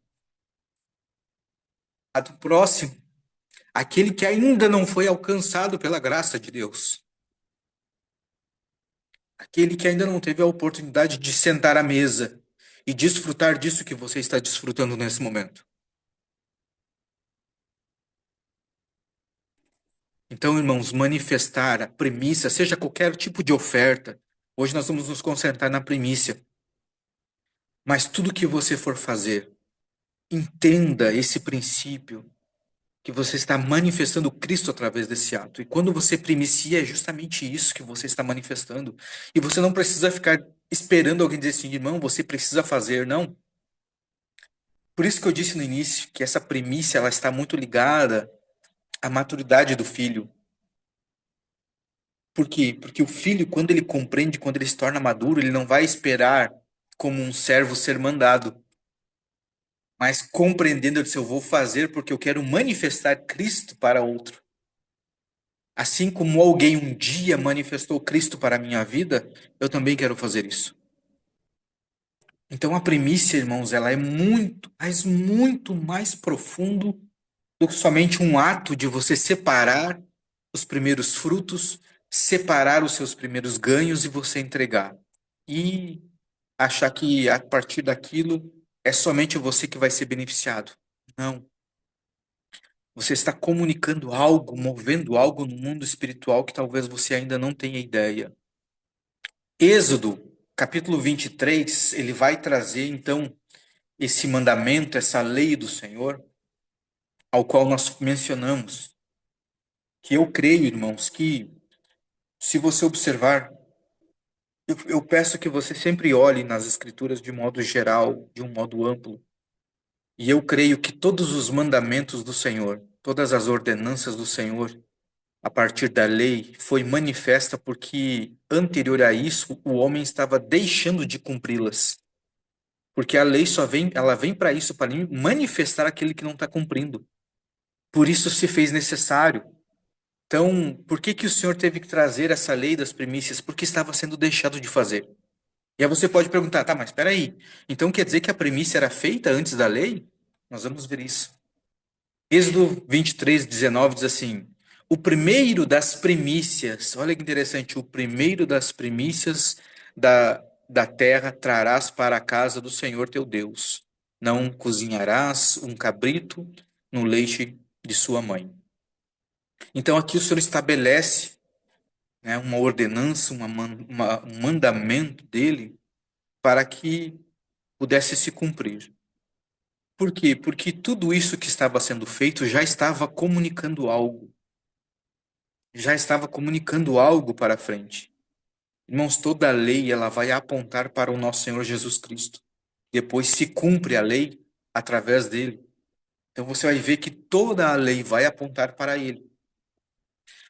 A do próximo. Aquele que ainda não foi alcançado pela graça de Deus. Aquele que ainda não teve a oportunidade de sentar à mesa e desfrutar disso que você está desfrutando nesse momento. Então, irmãos, manifestar a primícia, seja qualquer tipo de oferta. Hoje nós vamos nos concentrar na primícia. Mas tudo que você for fazer, entenda esse princípio que você está manifestando Cristo através desse ato. E quando você primicia, é justamente isso que você está manifestando. E você não precisa ficar esperando alguém dizer assim, irmão, você precisa fazer, não. Por isso que eu disse no início que essa primícia ela está muito ligada à maturidade do filho. Por quê? Porque o filho, quando ele compreende, quando ele se torna maduro, ele não vai esperar como um servo ser mandado. Mas compreendendo, eu disse, eu vou fazer porque eu quero manifestar Cristo para outro. Assim como alguém um dia manifestou Cristo para a minha vida, eu também quero fazer isso. Então a primícia, irmãos, ela é muito, mas muito mais profundo do que somente um ato de você separar os primeiros frutos, separar os seus primeiros ganhos e você entregar. E achar que a partir daquilo é somente você que vai ser beneficiado. Não. Você está comunicando algo, movendo algo no mundo espiritual que talvez você ainda não tenha ideia. Êxodo, capítulo 23, ele vai trazer então esse mandamento, essa lei do Senhor, ao qual nós mencionamos. Que eu creio, irmãos, que se você observar, eu peço que você sempre olhe nas Escrituras de modo geral, de um modo amplo. E eu creio que todos os mandamentos do Senhor, todas as ordenanças do Senhor, a partir da lei, foi manifesta porque anterior a isso, o homem estava deixando de cumpri-las. Porque a lei só vem, ela vem para isso, para manifestar aquele que não está cumprindo. Por isso se fez necessário. Então, por que que o Senhor teve que trazer essa lei das primícias? Porque estava sendo deixado de fazer. E aí você pode perguntar, tá, mas espera aí. Então quer dizer que a primícia era feita antes da lei? Nós vamos ver isso. Êxodo 23, 19 diz assim: o primeiro das primícias, olha que interessante, o primeiro das primícias da terra trarás para a casa do Senhor teu Deus. Não cozinharás um cabrito no leite de sua mãe. Então aqui o Senhor estabelece, né, uma ordenança, um mandamento dele para que pudesse se cumprir. Por quê? Porque tudo isso que estava sendo feito já estava comunicando algo. Já estava comunicando algo para frente. Irmãos, toda a lei ela vai apontar para o nosso Senhor Jesus Cristo. Depois se cumpre a lei através dele. Então você vai ver que toda a lei vai apontar para ele.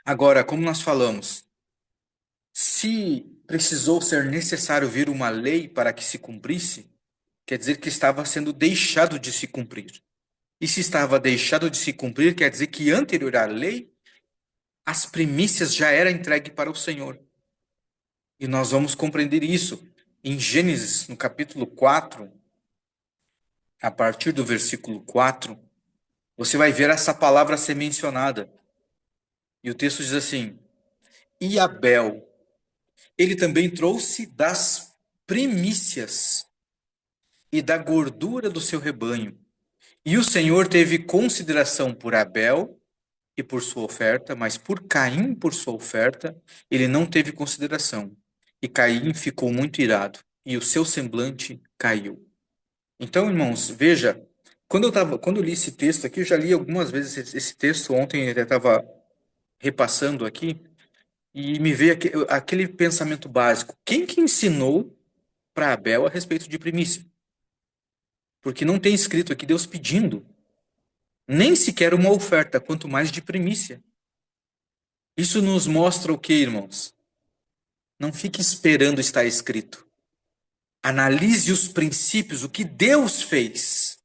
Agora, como nós falamos, se precisou ser necessário vir uma lei para que se cumprisse, quer dizer que estava sendo deixado de se cumprir. E se estava deixado de se cumprir, quer dizer que anterior à lei, as primícias já eram entregues para o Senhor. E nós vamos compreender isso em Gênesis, no capítulo 4, a partir do versículo 4, você vai ver essa palavra ser mencionada. E o texto diz assim: e Abel, ele também trouxe das primícias e da gordura do seu rebanho. E o Senhor teve consideração por Abel e por sua oferta, mas por Caim, por sua oferta, ele não teve consideração. E Caim ficou muito irado, e o seu semblante caiu. Então, irmãos, veja, quando eu li esse texto aqui, eu já li algumas vezes esse texto, ontem eu estava repassando aqui, e me veio aquele pensamento básico. Quem que ensinou para Abel a respeito de primícia? Porque não tem escrito aqui Deus pedindo, nem sequer uma oferta, quanto mais de primícia. Isso nos mostra o que, irmãos? Não fique esperando estar escrito. Analise os princípios, o que Deus fez.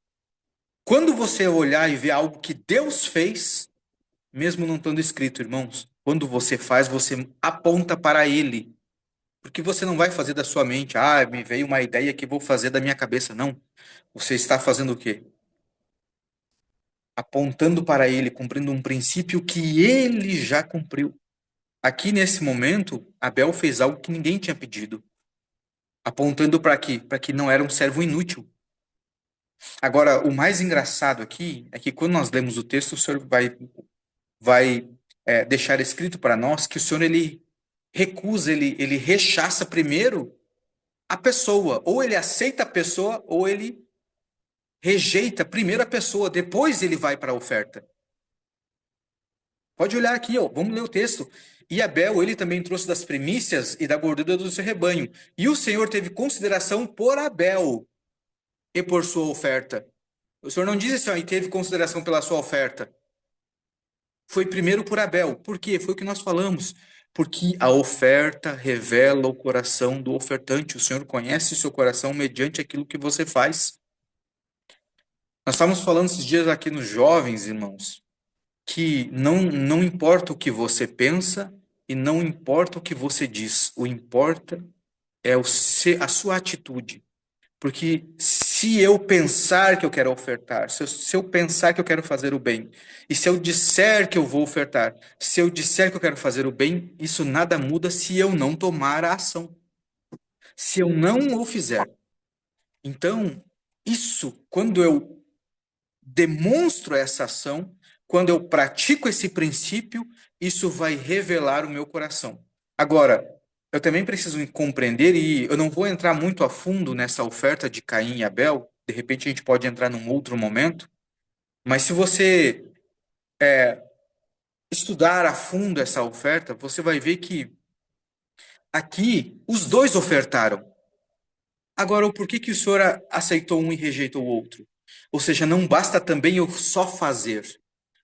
Quando você olhar e ver algo que Deus fez, mesmo não estando escrito, irmãos, quando você faz, você aponta para Ele. Porque você não vai fazer da sua mente, me veio uma ideia que vou fazer da minha cabeça. Não. Você está fazendo o quê? Apontando para Ele, cumprindo um princípio que Ele já cumpriu. Aqui nesse momento, Abel fez algo que ninguém tinha pedido. Apontando para quê? Para que não era um servo inútil. Agora, o mais engraçado aqui é que quando nós lemos o texto, o Senhor vai deixar escrito para nós que o Senhor ele recusa, ele rechaça primeiro a pessoa. Ou ele aceita a pessoa, ou ele rejeita primeiro a pessoa, depois ele vai para a oferta. Pode olhar aqui, ó, vamos ler o texto. E Abel, ele também trouxe das primícias e da gordura do seu rebanho. E o Senhor teve consideração por Abel e por sua oferta. O Senhor não diz assim, ó, e teve consideração pela sua oferta. Foi primeiro por Abel. Por quê? Foi o que nós falamos. Porque a oferta revela o coração do ofertante. O Senhor conhece o seu coração mediante aquilo que você faz. Nós estávamos falando esses dias aqui nos jovens, irmãos, que não importa o que você pensa e não importa o que você diz, o importa é a sua atitude. Porque se eu pensar que eu quero ofertar, se eu pensar que eu quero fazer o bem, e se eu disser que eu vou ofertar, se eu disser que eu quero fazer o bem, isso nada muda se eu não tomar a ação, se eu não o fizer. Então, quando eu demonstro essa ação, quando eu pratico esse princípio, isso vai revelar o meu coração. Agora, eu também preciso compreender, e eu não vou entrar muito a fundo nessa oferta de Caim e Abel, de repente a gente pode entrar num outro momento, mas se você estudar a fundo essa oferta, você vai ver que aqui os dois ofertaram. Agora, o porquê que o senhor aceitou um e rejeitou o outro? Ou seja, não basta também eu só fazer.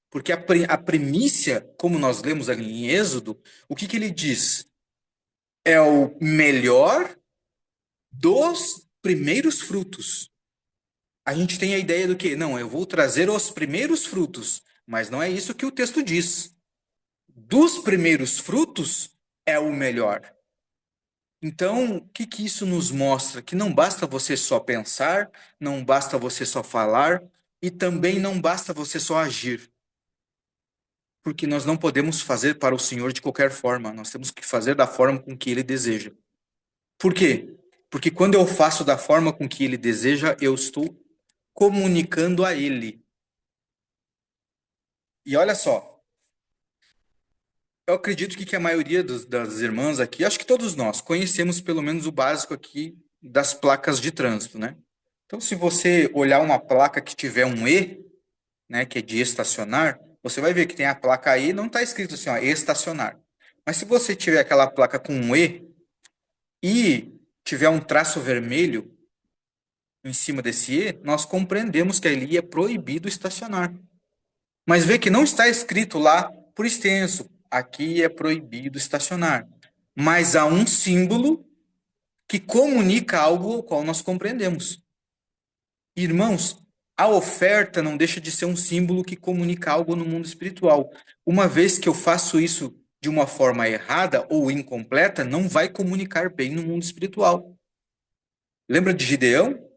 Porque a primícia, como nós lemos ali em Êxodo, o que ele diz? É o melhor dos primeiros frutos. A gente tem a ideia do que? Não, eu vou trazer os primeiros frutos. Mas não é isso que o texto diz. Dos primeiros frutos é o melhor. Então, o que isso nos mostra? Que não basta você só pensar, não basta você só falar, e também não basta você só agir. Porque nós não podemos fazer para o Senhor de qualquer forma, nós temos que fazer da forma com que Ele deseja. Por quê? Porque quando eu faço da forma com que Ele deseja, eu estou comunicando a Ele. E olha só, eu acredito que a maioria das irmãs aqui, acho que todos nós, conhecemos pelo menos o básico aqui das placas de trânsito, né? Então, se você olhar uma placa que tiver um E, né, que é de estacionar, você vai ver que tem a placa E, não está escrito assim, ó, estacionar. Mas se você tiver aquela placa com um e tiver um traço vermelho em cima desse E, nós compreendemos que ali é proibido estacionar. Mas vê que não está escrito lá por extenso, aqui é proibido estacionar. Mas há um símbolo que comunica algo ao qual nós compreendemos. Irmãos, a oferta não deixa de ser um símbolo que comunica algo no mundo espiritual. Uma vez que eu faço isso de uma forma errada ou incompleta, não vai comunicar bem no mundo espiritual. Lembra de Gideão?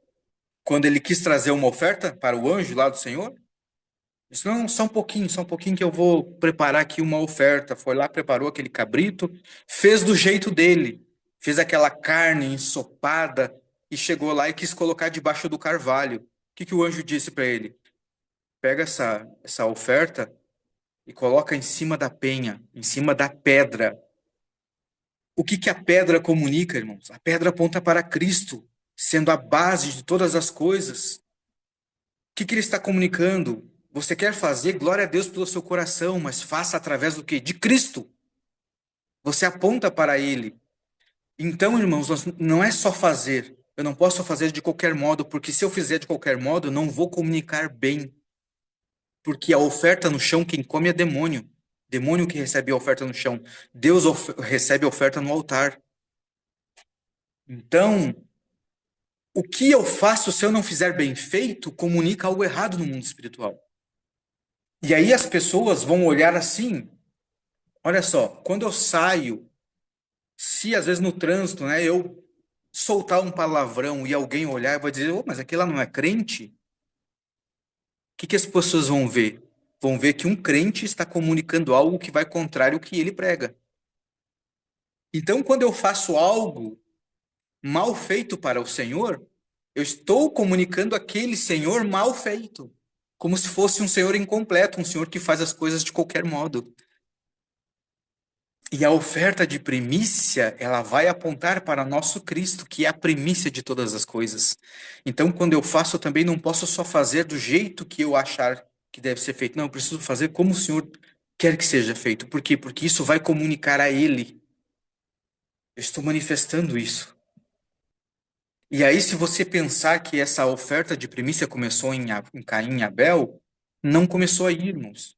Quando ele quis trazer uma oferta para o anjo lá do Senhor? Disse, não, só um pouquinho que eu vou preparar aqui uma oferta. Foi lá, preparou aquele cabrito, fez do jeito dele. Fez aquela carne ensopada e chegou lá e quis colocar debaixo do carvalho. O que o anjo disse para ele? Pega essa oferta e coloca em cima da penha, em cima da pedra. O que a pedra comunica, irmãos? A pedra aponta para Cristo, sendo a base de todas as coisas. O que ele está comunicando? Você quer fazer, glória a Deus pelo seu coração, mas faça através do quê? De Cristo. Você aponta para Ele. Então, irmãos, não é só fazer. Eu não posso fazer de qualquer modo, porque se eu fizer de qualquer modo, eu não vou comunicar bem. Porque a oferta no chão, quem come é demônio. Demônio que recebe a oferta no chão. Deus recebe a oferta no altar. Então, o que eu faço se eu não fizer bem feito, comunica algo errado no mundo espiritual. E aí as pessoas vão olhar assim, olha só, quando eu saio, se às vezes no trânsito, né, eu soltar um palavrão e alguém olhar e vai dizer, oh, mas aquele lá não é crente? O que as pessoas vão ver? Vão ver que um crente está comunicando algo que vai contrário ao que ele prega. Então, quando eu faço algo mal feito para o Senhor, eu estou comunicando aquele Senhor mal feito, como se fosse um Senhor incompleto, um Senhor que faz as coisas de qualquer modo. E a oferta de primícia, ela vai apontar para nosso Cristo, que é a primícia de todas as coisas. Então, quando eu faço, eu também não posso só fazer do jeito que eu achar que deve ser feito. Não, eu preciso fazer como o Senhor quer que seja feito. Por quê? Porque isso vai comunicar a Ele. Eu estou manifestando isso. E aí, se você pensar que essa oferta de primícia começou em Caim e Abel, não começou aí, irmãos.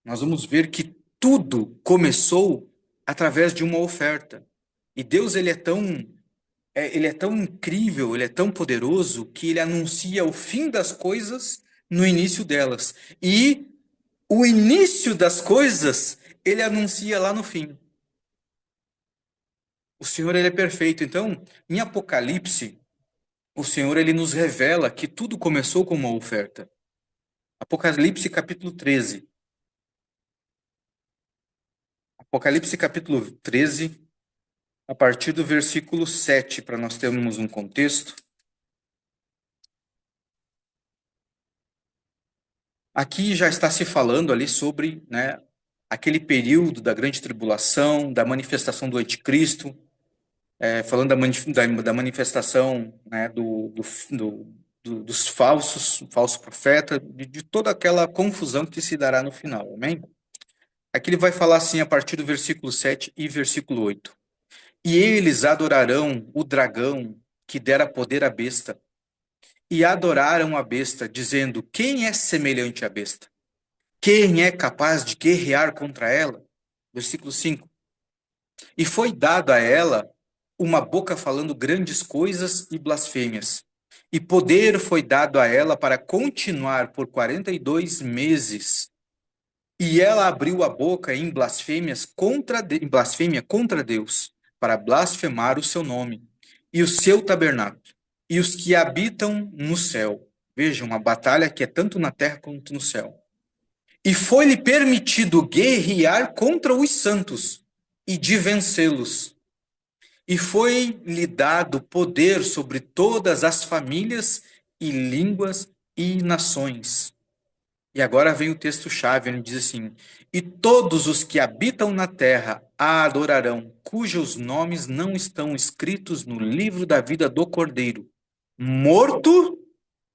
Nós vamos ver que tudo começou através de uma oferta. E Deus, ele é tão incrível, ele é tão poderoso, que ele anuncia o fim das coisas no início delas. E O início das coisas, ele anuncia lá no fim. O Senhor, ele é perfeito. Então, em Apocalipse, o Senhor, ele nos revela que tudo começou com uma oferta. Apocalipse capítulo 13. Apocalipse capítulo 13, a partir do versículo 7, para nós termos um contexto. Aqui já está se falando ali sobre, né, aquele período da grande tribulação, da manifestação do anticristo, falando da manifestação, né, dos falso profeta, de toda aquela confusão que se dará no final, amém? Aqui ele vai falar assim a partir do versículo 7 e versículo 8. E eles adorarão o dragão que dera poder à besta, e adoraram a besta, dizendo: quem é semelhante à besta? Quem é capaz de guerrear contra ela? Versículo 5. E foi dado a ela uma boca falando grandes coisas e blasfêmias. E poder foi dado a ela para continuar por 42 meses. E ela abriu a boca em em blasfêmia contra Deus, para blasfemar o seu nome, e o seu tabernáculo, e os que habitam no céu. Veja, uma batalha que é tanto na terra quanto no céu. E foi-lhe permitido guerrear contra os santos e de vencê-los. E foi-lhe dado poder sobre todas as famílias e línguas e nações. E agora vem o texto-chave, ele diz assim: e todos os que habitam na terra a adorarão, cujos nomes não estão escritos no livro da vida do Cordeiro. Morto,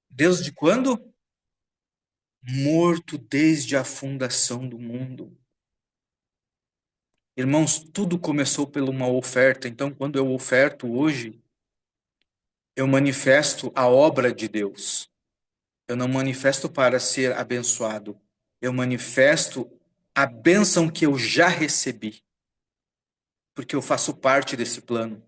desde quando? Morto desde a fundação do mundo. Irmãos, tudo começou por uma oferta. Então, quando eu oferto hoje, eu manifesto a obra de Deus. Eu não manifesto para ser abençoado. Eu manifesto a bênção que eu já recebi. Porque eu faço parte desse plano.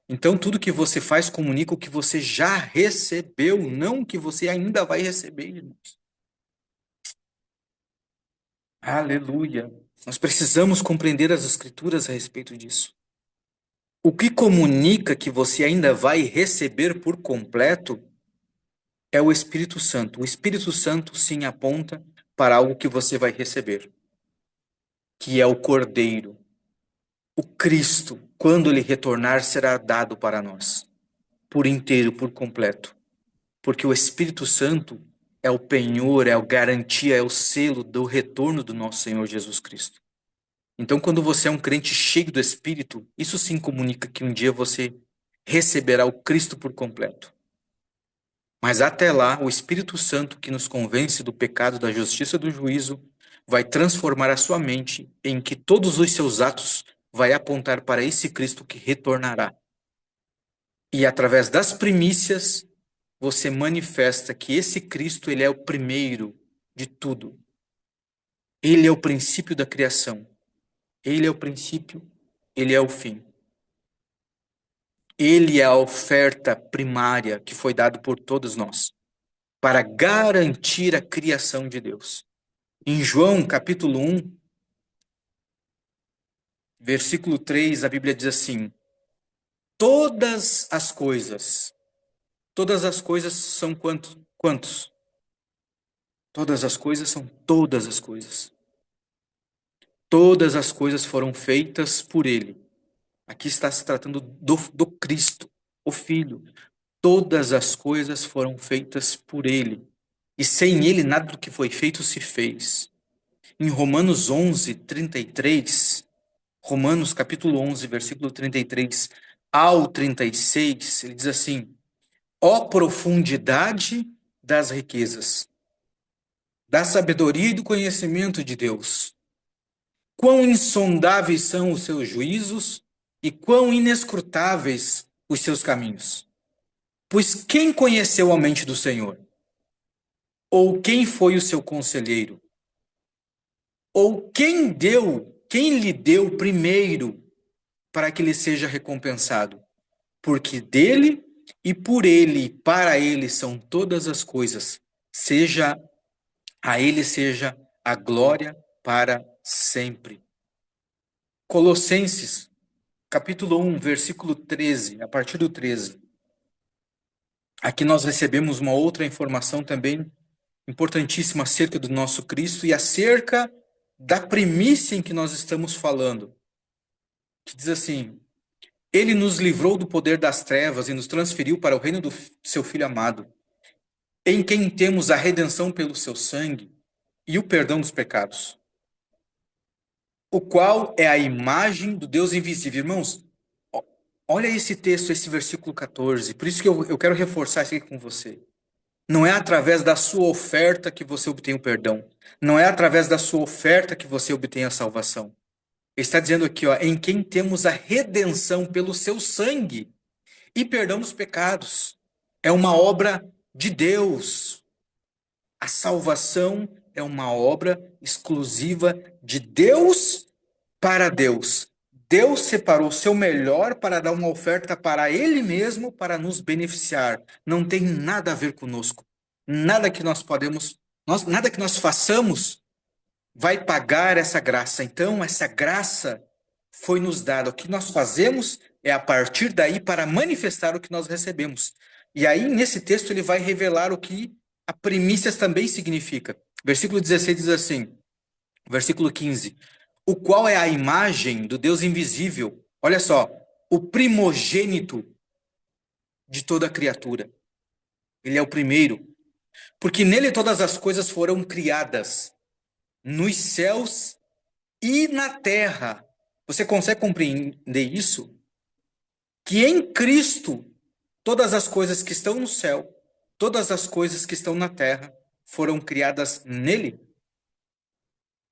Então, tudo que você faz comunica o que você já recebeu, não o que você ainda vai receber, irmãos. Aleluia. Nós precisamos compreender as Escrituras a respeito disso. O que comunica que você ainda vai receber por completo é o Espírito Santo. O Espírito Santo, sim, aponta para algo que você vai receber, que é o Cordeiro. O Cristo, quando ele retornar, será dado para nós, por inteiro, por completo. Porque o Espírito Santo é o penhor, é a garantia, é o selo do retorno do nosso Senhor Jesus Cristo. Então, quando você é um crente cheio do Espírito, isso sim comunica que um dia você receberá o Cristo por completo. Mas até lá, o Espírito Santo que nos convence do pecado, da justiça e do juízo, vai transformar a sua mente em que todos os seus atos vai apontar para esse Cristo que retornará. E através das primícias, você manifesta que esse Cristo, ele é o primeiro de tudo. Ele é o princípio da criação. Ele é o princípio, ele é o fim. Ele é a oferta primária que foi dada por todos nós, para garantir a criação de Deus. Em João, capítulo 1, versículo 3, a Bíblia diz assim: todas as coisas são quantos? Todas as coisas são todas as coisas. Todas as coisas foram feitas por Ele. Aqui está se tratando do Cristo, o Filho. Todas as coisas foram feitas por Ele. E sem Ele, nada do que foi feito se fez. Em Romanos 11, 33, Romanos capítulo 11, versículo 33 ao 36, ele diz assim: ó profundidade das riquezas, da sabedoria e do conhecimento de Deus! Quão insondáveis são os seus juízos e quão inescrutáveis os seus caminhos! Pois quem conheceu a mente do Senhor? Ou quem foi o seu conselheiro? Ou quem lhe deu primeiro para que lhe seja recompensado? Porque dele e por ele e para ele são todas as coisas. Seja a glória para sempre. Colossenses, capítulo 1, versículo 13, a partir do 13. Aqui nós recebemos uma outra informação também importantíssima acerca do nosso Cristo e acerca da primícia em que nós estamos falando. Que diz assim: Ele nos livrou do poder das trevas e nos transferiu para o reino do seu Filho amado, em quem temos a redenção pelo seu sangue e o perdão dos pecados, o qual é a imagem do Deus invisível. Irmãos, olha esse texto, esse versículo 14. Por isso que eu quero reforçar isso aqui com você. Não é através da sua oferta que você obtém o perdão. Não é através da sua oferta que você obtém a salvação. Ele está dizendo aqui, ó, em quem temos a redenção pelo seu sangue e perdão dos pecados. É uma obra de Deus. A salvação é uma obra exclusiva de Deus para Deus. Deus separou o seu melhor para dar uma oferta para Ele mesmo, para nos beneficiar. Não tem nada a ver conosco. Nada que nós podemos, nada que nós façamos vai pagar essa graça. Então, essa graça foi nos dada. O que nós fazemos é a partir daí para manifestar o que nós recebemos. E aí, nesse texto, ele vai revelar o que a primícias também significa. Versículo 16 diz assim, versículo 15, o qual é a imagem do Deus invisível. Olha só, o primogênito de toda a criatura. Ele é o primeiro. Porque nele todas as coisas foram criadas, nos céus e na terra. Você consegue compreender isso? Que em Cristo, todas as coisas que estão no céu, todas as coisas que estão na terra, foram criadas nele?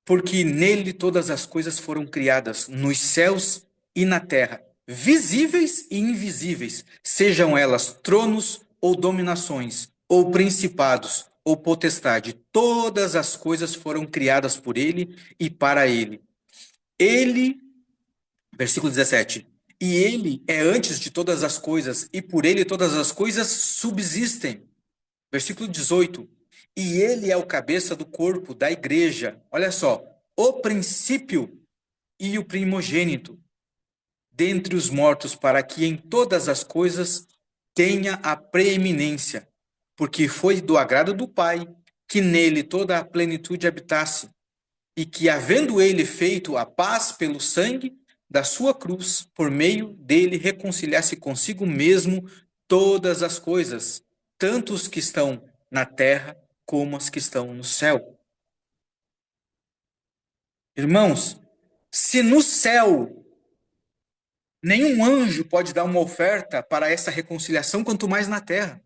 Porque nele todas as coisas foram criadas, nos céus e na terra, visíveis e invisíveis, sejam elas tronos ou dominações, ou principados, ou potestade. Todas as coisas foram criadas por ele e para ele. Ele, versículo 17, e ele é antes de todas as coisas, e por ele todas as coisas subsistem. Versículo 18, e ele é o cabeça do corpo, da igreja. Olha só, o princípio e o primogênito dentre os mortos, para que em todas as coisas tenha a preeminência, porque foi do agrado do Pai que nele toda a plenitude habitasse, e que, havendo ele feito a paz pelo sangue da sua cruz, por meio dele reconciliasse consigo mesmo todas as coisas, tanto os que estão na terra como as que estão no céu. Irmãos, se no céu nenhum anjo pode dar uma oferta para essa reconciliação, quanto mais na terra.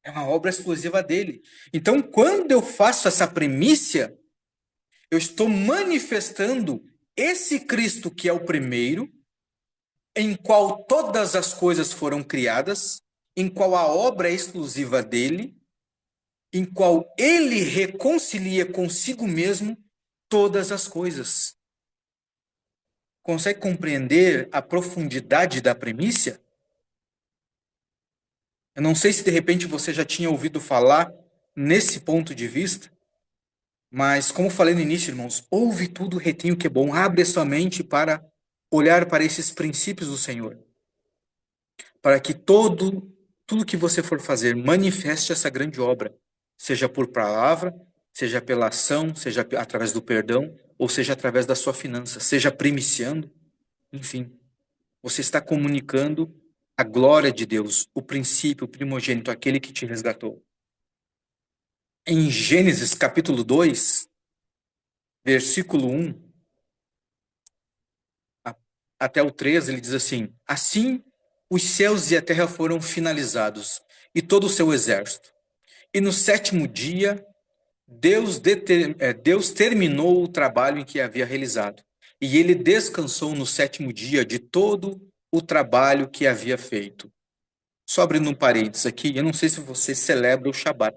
É uma obra exclusiva dele. Então, quando eu faço essa primícia, eu estou manifestando esse Cristo que é o primeiro, em qual todas as coisas foram criadas, em qual a obra é exclusiva dele, em qual ele reconcilia consigo mesmo todas as coisas. Consegue compreender a profundidade da primícia? Eu não sei se de repente você já tinha ouvido falar nesse ponto de vista, mas como falei no início, irmãos, ouve tudo, retém o que é bom, abre a sua mente para olhar para esses princípios do Senhor, para que tudo que você for fazer manifeste essa grande obra, seja por palavra, seja pela ação, seja através do perdão, ou seja através da sua finança, seja primiciando, enfim, você está comunicando a glória de Deus, o princípio, o primogênito, aquele que te resgatou. Em Gênesis capítulo 2, versículo 1 até o 13, ele diz assim, assim os céus e a terra foram finalizados, e todo o seu exército. E no sétimo dia, Deus terminou o trabalho em que havia realizado. E ele descansou no sétimo dia de todo o trabalho que havia feito. Só abrindo um parênteses aqui, eu não sei se você celebra o Shabat.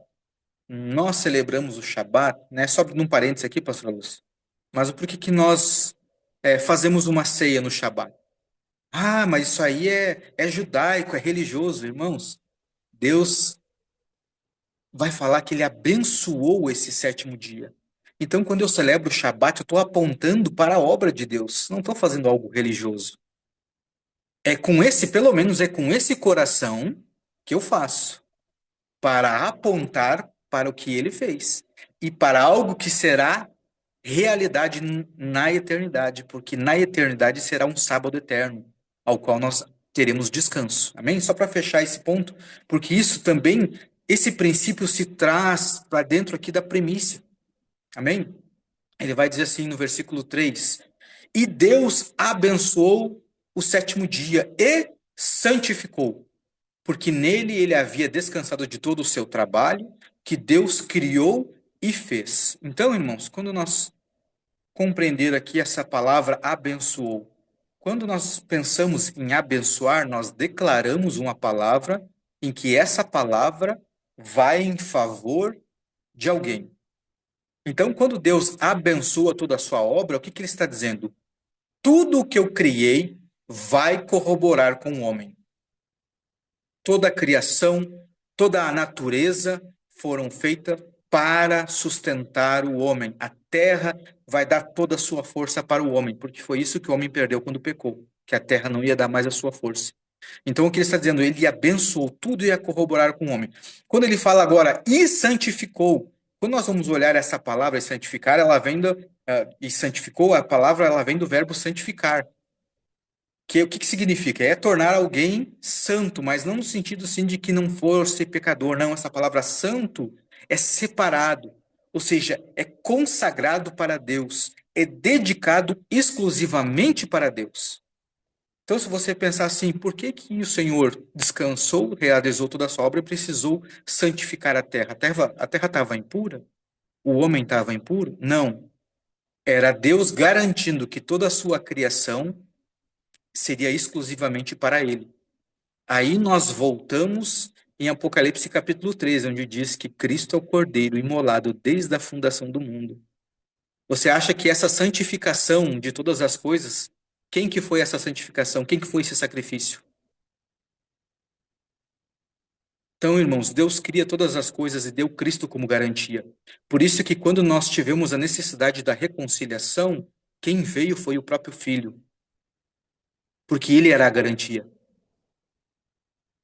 Nós celebramos o Shabat, né? Só abrindo um parênteses aqui, pastor Lúcio. Mas por que nós fazemos uma ceia no Shabat? Ah, mas isso aí é judaico, é religioso, irmãos. Deus vai falar que ele abençoou esse sétimo dia. Então, quando eu celebro o Shabat, eu estou apontando para a obra de Deus, não estou fazendo algo religioso. É com esse, pelo menos é com esse coração que eu faço, para apontar para o que ele fez e para algo que será realidade na eternidade, porque na eternidade será um sábado eterno, ao qual nós teremos descanso. Amém? Só para fechar esse ponto, porque isso também, esse princípio se traz para dentro aqui da primícia. Amém? Ele vai dizer assim no versículo 3: E Deus abençoou o sétimo dia e santificou, porque nele ele havia descansado de todo o seu trabalho que Deus criou e fez. Então, irmãos, quando nós compreender aqui essa palavra abençoou, quando nós pensamos em abençoar, nós declaramos uma palavra em que essa palavra vai em favor de alguém. Então, quando Deus abençoa toda a sua obra, o que que ele está dizendo? Tudo o que eu criei vai corroborar com o homem. Toda a criação, toda a natureza foram feitas para sustentar o homem. A terra vai dar toda a sua força para o homem, porque foi isso que o homem perdeu quando pecou, que a terra não ia dar mais a sua força. Então, o que ele está dizendo? Ele abençoou tudo e ia corroborar com o homem. Quando ele fala agora, e santificou, quando nós vamos olhar essa palavra, e santificar, ela vem do, e santificou, a palavra, ela vem do verbo santificar. Que, o que, que significa? É tornar alguém santo, mas não no sentido assim de que não fosse pecador. Não, essa palavra santo é separado, ou seja, é consagrado para Deus, é dedicado exclusivamente para Deus. Então, se você pensar assim, por que que o Senhor descansou, realizou toda a sua obra e precisou santificar a terra? A terra estava impura? O homem estava impuro? Não. Era Deus garantindo que toda a sua criação seria exclusivamente para ele. Aí nós voltamos em Apocalipse capítulo 13, onde diz que Cristo é o Cordeiro imolado desde a fundação do mundo. Você acha que essa santificação de todas as coisas, quem que foi essa santificação? Quem que foi esse sacrifício? Então, irmãos, Deus cria todas as coisas e deu Cristo como garantia. Por isso que quando nós tivemos a necessidade da reconciliação, quem veio foi o próprio Filho, porque ele era a garantia.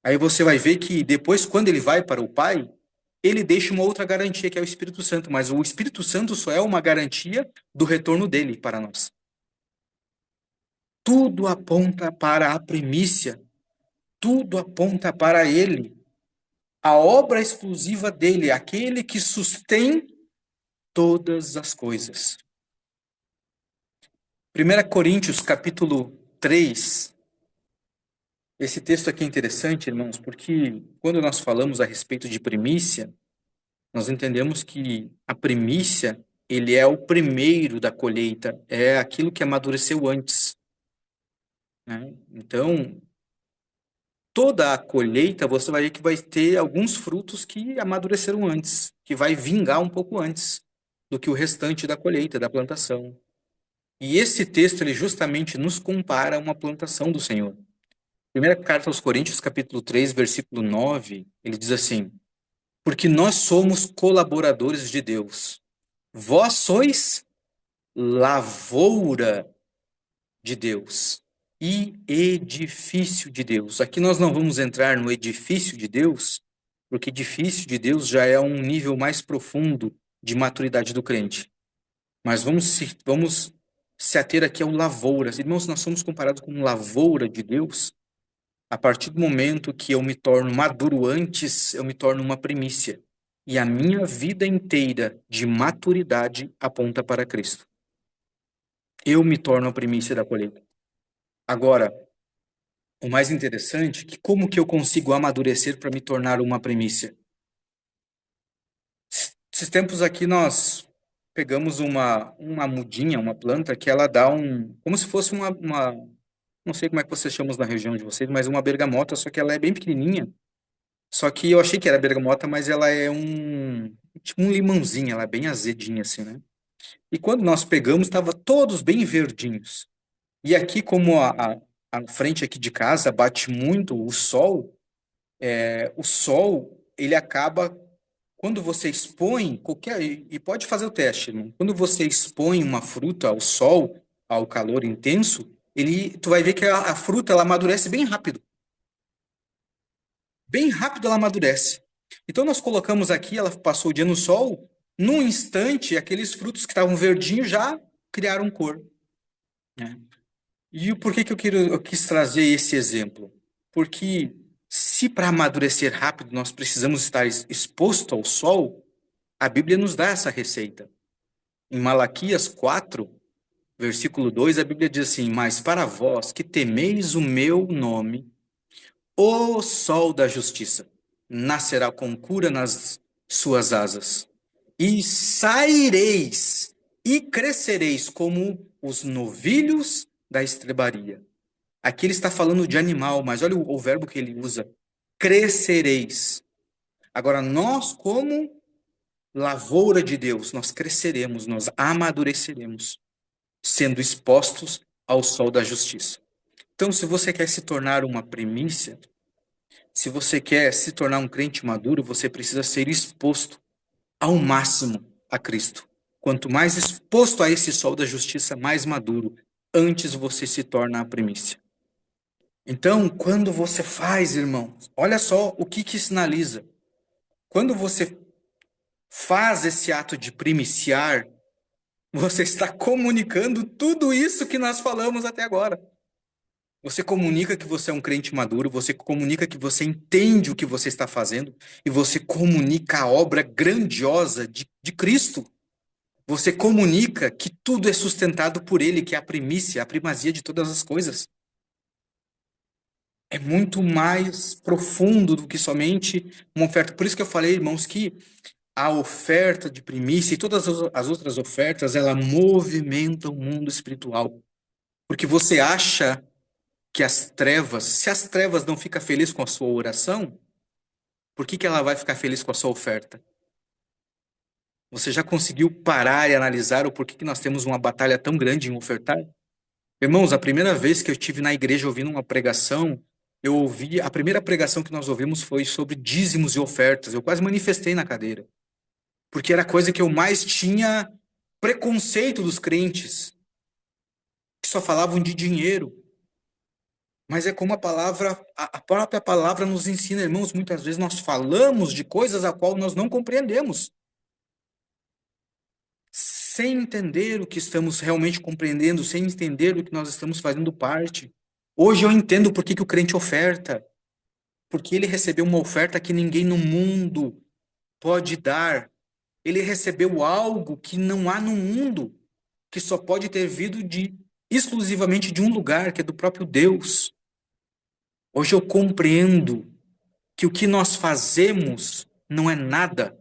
Aí você vai ver que depois, quando ele vai para o Pai, ele deixa uma outra garantia, que é o Espírito Santo. Mas o Espírito Santo só é uma garantia do retorno dele para nós. Tudo aponta para a primícia. Tudo aponta para ele. A obra exclusiva dele, aquele que sustém todas as coisas. 1 Coríntios, capítulo 3. Esse texto aqui é interessante, irmãos, porque quando nós falamos a respeito de primícia, nós entendemos que a primícia, ele é o primeiro da colheita, é aquilo que amadureceu antes, né? Então, toda a colheita, você vai ver que vai ter alguns frutos que amadureceram antes, que vai vingar um pouco antes do que o restante da colheita, da plantação. E esse texto, ele justamente nos compara a uma plantação do Senhor. Primeira carta aos Coríntios, capítulo 3, versículo 9, ele diz assim: porque nós somos colaboradores de Deus. Vós sois lavoura de Deus e edifício de Deus. Aqui nós não vamos entrar no edifício de Deus, porque edifício de Deus já é um nível mais profundo de maturidade do crente. Mas vamos se ater aqui ao lavoura. Irmãos, nós somos comparados com lavoura de Deus. A partir do momento que eu me torno maduro antes, eu me torno uma primícia. E a minha vida inteira de maturidade aponta para Cristo. Eu me torno a primícia da colheita. Agora, o mais interessante é que como que eu consigo amadurecer para me tornar uma primícia? Esses tempos aqui nós pegamos uma mudinha, uma planta que ela dá como se fosse não sei como é que vocês chamam na região de vocês, mas uma bergamota, só que ela é bem pequenininha. Só que eu achei que era bergamota, mas ela é tipo um limãozinho, ela é bem azedinha assim, né? E quando nós pegamos, estava todos bem verdinhos. E aqui, como a frente aqui de casa bate muito o sol, ele acaba Quando você expõe qualquer, e pode fazer o teste, irmão. Quando você expõe uma fruta ao sol, ao calor intenso, tu vai ver que a fruta ela amadurece bem rápido. Bem rápido ela amadurece. Então nós colocamos aqui, ela passou o dia no sol, num instante, aqueles frutos que estavam verdinhos já criaram cor, né? E por que que eu quis trazer esse exemplo? Porque se para amadurecer rápido nós precisamos estar exposto ao sol, a Bíblia nos dá essa receita. Em Malaquias 4, versículo 2, a Bíblia diz assim: Mas para vós que temeis o meu nome, o sol da justiça nascerá com cura nas suas asas, e saireis e crescereis como os novilhos da estrebaria. Aqui ele está falando de animal, mas olha o verbo que ele usa: crescereis. Agora, nós, como lavoura de Deus, nós cresceremos, nós amadureceremos, sendo expostos ao sol da justiça. Então, se você quer se tornar uma primícia, se você quer se tornar um crente maduro, você precisa ser exposto ao máximo a Cristo. Quanto mais exposto a esse sol da justiça, mais maduro, antes você se torna a primícia. Então, quando você faz, irmãos, olha só o que sinaliza. Quando você faz esse ato de primiciar, você está comunicando tudo isso que nós falamos até agora. Você comunica que você é um crente maduro, você comunica que você entende o que você está fazendo, e você comunica a obra grandiosa de Cristo. Você comunica que tudo é sustentado por Ele, que é a primícia, a primazia de todas as coisas. É muito mais profundo do que somente uma oferta. Por isso que eu falei, irmãos, que a oferta de primícia e todas as outras ofertas, ela movimenta o mundo espiritual. Porque você acha que se as trevas não ficam felizes com a sua oração, por que ela vai ficar feliz com a sua oferta? Você já conseguiu parar e analisar o porquê que nós temos uma batalha tão grande em ofertar? Irmãos, a primeira vez que eu estive na igreja ouvindo uma pregação, a primeira pregação que nós ouvimos foi sobre dízimos e ofertas. Eu quase manifestei na cadeira, porque era a coisa que eu mais tinha preconceito dos crentes, que só falavam de dinheiro. Mas é como a própria palavra nos ensina, irmãos, muitas vezes nós falamos de coisas a qual nós não compreendemos, sem entender o que estamos realmente compreendendo, sem entender do que nós estamos fazendo parte. Hoje eu entendo por que o crente oferta, porque ele recebeu uma oferta que ninguém no mundo pode dar. Ele recebeu algo que não há no mundo, que só pode ter vindo exclusivamente de um lugar, que é do próprio Deus. Hoje eu compreendo que o que nós fazemos não é nada.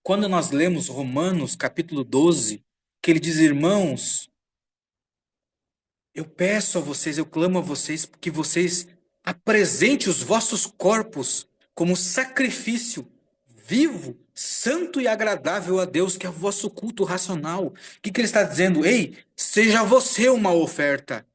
Quando nós lemos Romanos, capítulo 12, que ele diz: irmãos, eu peço a vocês, eu clamo a vocês, que vocês apresentem os vossos corpos como sacrifício vivo, santo e agradável a Deus, que é o vosso culto racional. O que ele está dizendo? Ei, seja você uma oferta,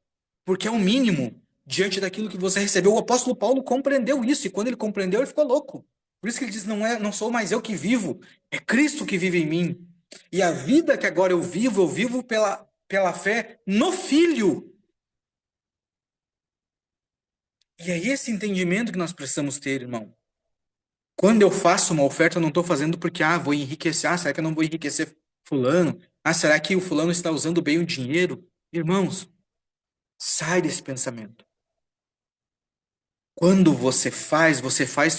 porque é o mínimo diante daquilo que você recebeu. O apóstolo Paulo compreendeu isso, e quando ele compreendeu, ele ficou louco. Por isso que ele diz: não sou mais eu que vivo, é Cristo que vive em mim. E a vida que agora eu vivo pela fé no Filho. E é esse entendimento que nós precisamos ter, irmão. Quando eu faço uma oferta, eu não estou fazendo porque, vou enriquecer. Será que eu não vou enriquecer fulano? Será que o fulano está usando bem o dinheiro? Irmãos, sai desse pensamento. Quando você faz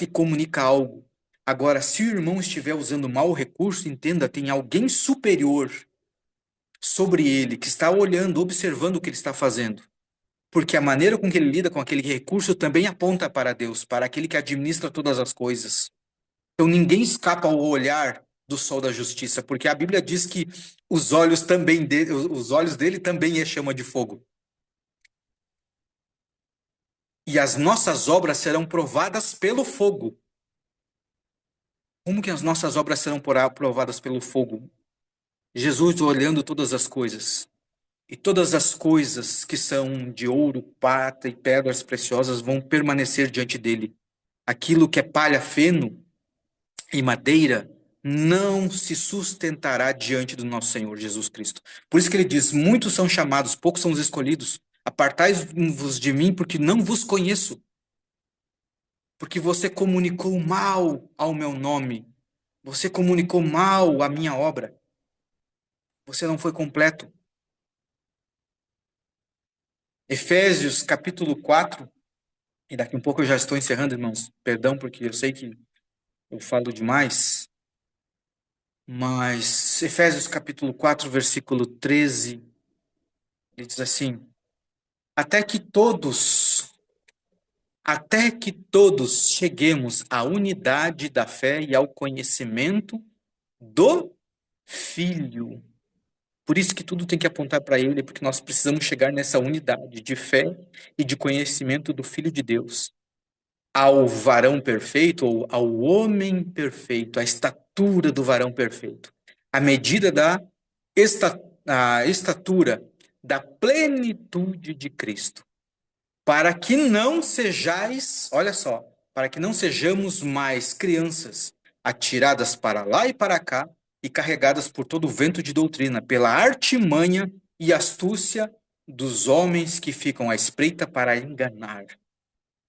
e comunica algo. Agora, se o irmão estiver usando mal o recurso, entenda, tem alguém superior sobre ele, que está olhando, observando o que ele está fazendo. Porque a maneira com que ele lida com aquele recurso também aponta para Deus, para aquele que administra todas as coisas. Então ninguém escapa ao olhar do sol da justiça, porque a Bíblia diz que os olhos dele também é chama de fogo. E as nossas obras serão provadas pelo fogo. Como que as nossas obras serão provadas pelo fogo? Jesus olhando todas as coisas. E todas as coisas que são de ouro, prata e pedras preciosas vão permanecer diante dele. Aquilo que é palha, feno, e madeira não se sustentará diante do nosso Senhor Jesus Cristo. Por isso que ele diz: muitos são chamados, poucos são os escolhidos. Apartai-vos de mim, porque não vos conheço. Porque você comunicou mal ao meu nome. Você comunicou mal à minha obra. Você não foi completo. Efésios capítulo 4, e daqui um pouco eu já estou encerrando, irmãos. Perdão, porque eu sei que eu falo demais. Mas Efésios capítulo 4, versículo 13, ele diz assim: até que todos cheguemos à unidade da fé e ao conhecimento do Filho. Por isso que tudo tem que apontar para ele, porque nós precisamos chegar nessa unidade de fé e de conhecimento do Filho de Deus, ao varão perfeito, ou ao homem perfeito, a estatura do varão perfeito, a medida da a estatura da plenitude de Cristo, para que não sejais, olha só, para que não sejamos mais crianças, atiradas para lá e para cá e carregadas por todo o vento de doutrina, pela artimanha e astúcia dos homens que ficam à espreita para enganar.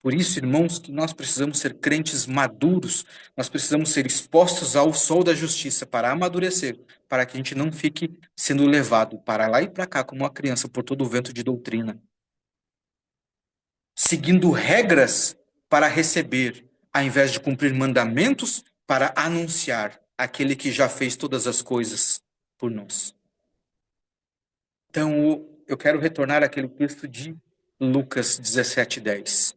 Por isso, irmãos, que nós precisamos ser crentes maduros, nós precisamos ser expostos ao sol da justiça para amadurecer, para que a gente não fique sendo levado para lá e para cá como uma criança por todo o vento de doutrina, seguindo regras para receber, ao invés de cumprir mandamentos para anunciar aquele que já fez todas as coisas por nós. Então, eu quero retornar àquele texto de Lucas 17:10.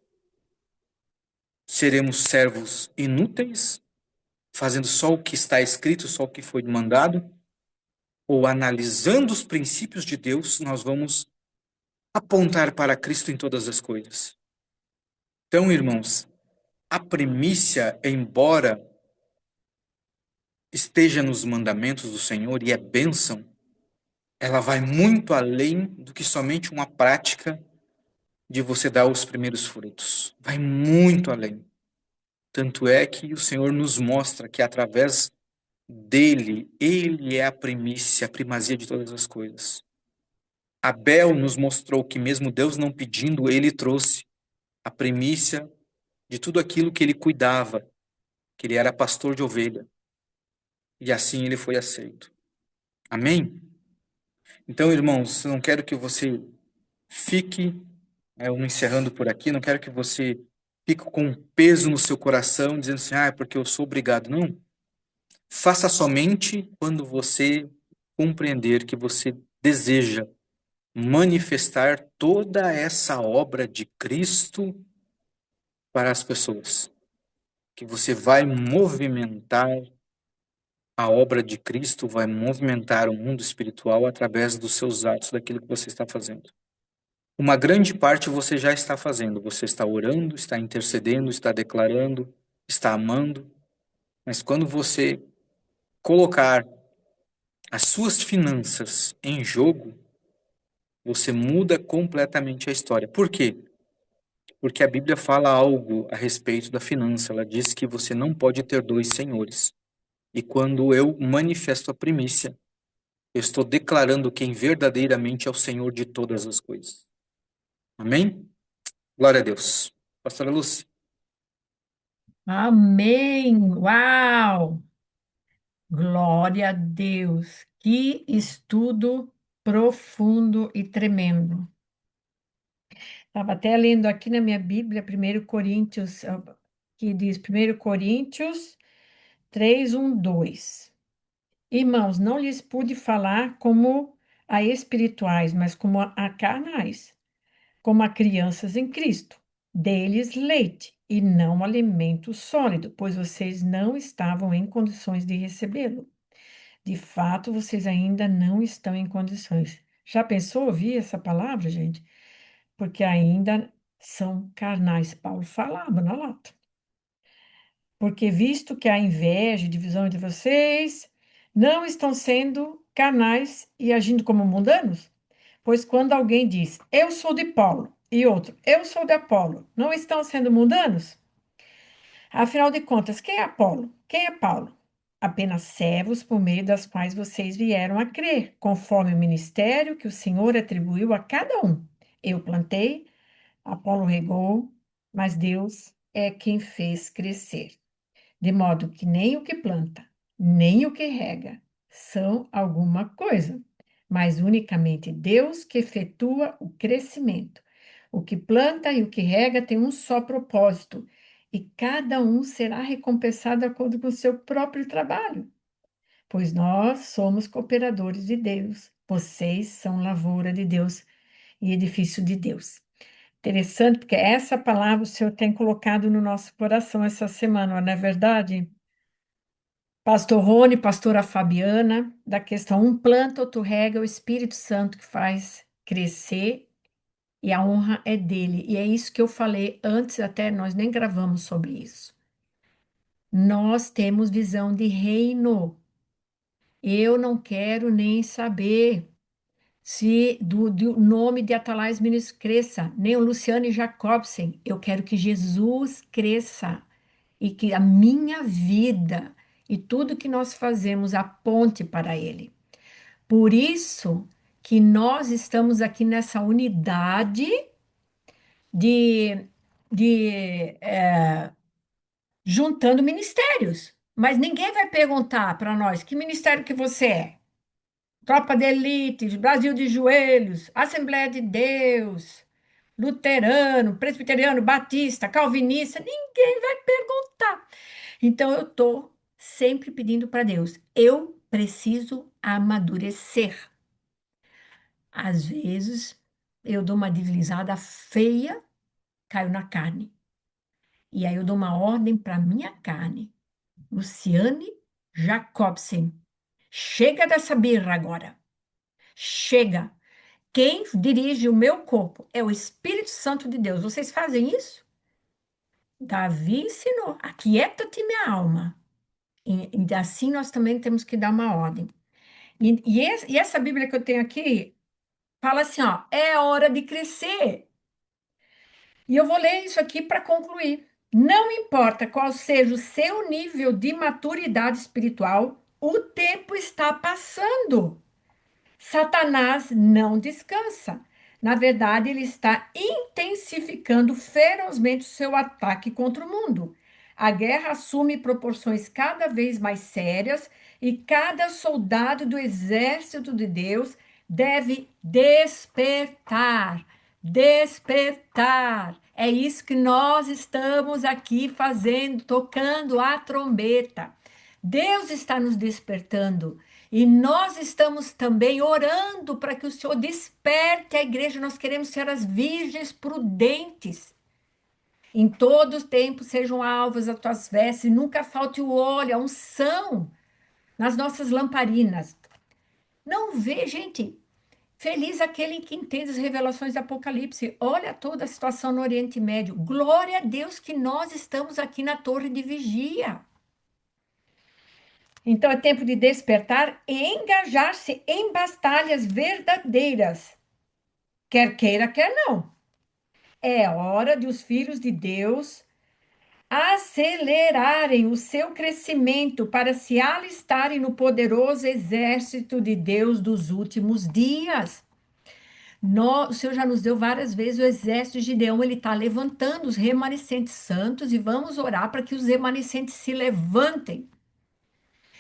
Seremos servos inúteis, fazendo só o que está escrito, só o que foi mandado, ou analisando os princípios de Deus, nós vamos apontar para Cristo em todas as coisas. Então, irmãos, a primícia, embora esteja nos mandamentos do Senhor e é bênção, ela vai muito além do que somente uma prática de você dar os primeiros frutos. Vai muito além. Tanto é que o Senhor nos mostra que através dele, ele é a primícia, a primazia de todas as coisas. Abel nos mostrou que mesmo Deus não pedindo, ele trouxe a primícia de tudo aquilo que ele cuidava, que ele era pastor de ovelha. E assim ele foi aceito. Amém? Então, irmãos, eu não quero que você fique, eu encerrando por aqui, não quero que você fique com um peso no seu coração, dizendo assim, é porque eu sou obrigado. Não. Faça somente quando você compreender que você deseja manifestar toda essa obra de Cristo para as pessoas. Que você vai movimentar a obra de Cristo, vai movimentar o mundo espiritual através dos seus atos, daquilo que você está fazendo. Uma grande parte você já está fazendo. Você está orando, está intercedendo, está declarando, está amando. Mas quando você colocar as suas finanças em jogo, você muda completamente a história. Por quê? Porque a Bíblia fala algo a respeito da finança. Ela diz que você não pode ter dois senhores. E quando eu manifesto a primícia, eu estou declarando quem verdadeiramente é o Senhor de todas as coisas. Amém? Glória a Deus. Pastora Lúcia. Amém! Uau! Glória a Deus! Que estudo profundo e tremendo. Estava até lendo aqui na minha Bíblia, 1 Coríntios, que diz 1 Coríntios 3:1-2. Irmãos, não lhes pude falar como a espirituais, mas como a carnais, como a crianças em Cristo. Dei-lhes leite e não alimento sólido, pois vocês não estavam em condições de recebê-lo. De fato, vocês ainda não estão em condições. Já pensou ouvir essa palavra, gente? Porque ainda são carnais. Paulo falava na lata. Porque visto que há inveja e divisão entre vocês, não estão sendo carnais e agindo como mundanos? Pois quando alguém diz, eu sou de Paulo, e outro, eu sou de Apolo, não estão sendo mundanos? Afinal de contas, quem é Apolo? Quem é Paulo? Apenas servos por meio das quais vocês vieram a crer, conforme o ministério que o Senhor atribuiu a cada um. Eu plantei, Apolo regou, mas Deus é quem fez crescer. De modo que nem o que planta, nem o que rega são alguma coisa, mas unicamente Deus que efetua o crescimento. O que planta e o que rega tem um só propósito, e cada um será recompensado de acordo com o seu próprio trabalho. Pois nós somos cooperadores de Deus, vocês são lavoura de Deus e edifício de Deus. Interessante, porque essa palavra o Senhor tem colocado no nosso coração essa semana, não é verdade? Pastor Rony, pastora Fabiana, da questão um planta, outro rega, é o Espírito Santo que faz crescer e a honra é dele. E é isso que eu falei antes, até nós nem gravamos sobre isso. Nós temos visão de reino. Eu não quero nem saber se do nome de Atalais Ministros cresça, nem o Luciane Jacobsen. Eu quero que Jesus cresça e que a minha vida e tudo que nós fazemos aponte para Ele. Por isso que nós estamos aqui nessa unidade de, de juntando ministérios. Mas ninguém vai perguntar para nós que ministério que você é. Tropa de Elite, Brasil de Joelhos, Assembleia de Deus, luterano, presbiteriano, batista, calvinista, ninguém vai perguntar. Então eu estou sempre pedindo para Deus, eu preciso amadurecer. Às vezes eu dou uma deslizada feia, caio na carne. E aí eu dou uma ordem para minha carne. Luciane Jacobsen, chega dessa birra agora. Chega. Quem dirige o meu corpo é o Espírito Santo de Deus. Vocês fazem isso? Davi ensinou: aquieta-te, minha alma. E assim nós também temos que dar uma ordem. E essa Bíblia que eu tenho aqui fala assim: ó, é hora de crescer. E eu vou ler isso aqui para concluir. Não importa qual seja o seu nível de maturidade espiritual, o tempo está passando. Satanás não descansa. Na verdade, ele está intensificando ferozmente o seu ataque contra o mundo. A guerra assume proporções cada vez mais sérias e cada soldado do exército de Deus deve despertar. Despertar. É isso que nós estamos aqui fazendo, tocando a trombeta. Deus está nos despertando. E nós estamos também orando para que o Senhor desperte a igreja. Nós queremos ser as virgens prudentes. Em todo tempo sejam alvas as tuas vestes, nunca falte o óleo, a unção nas nossas lamparinas. Não vê, gente. Feliz aquele que entende as revelações do Apocalipse. Olha toda a situação no Oriente Médio. Glória a Deus que nós estamos aqui na torre de vigia. Então é tempo de despertar e engajar-se em batalhas verdadeiras. Quer queira, quer não. É hora de os filhos de Deus acelerarem o seu crescimento para se alistarem no poderoso exército de Deus dos últimos dias. O Senhor já nos deu várias vezes o exército de Gideão, ele está levantando os remanescentes santos e vamos orar para que os remanescentes se levantem.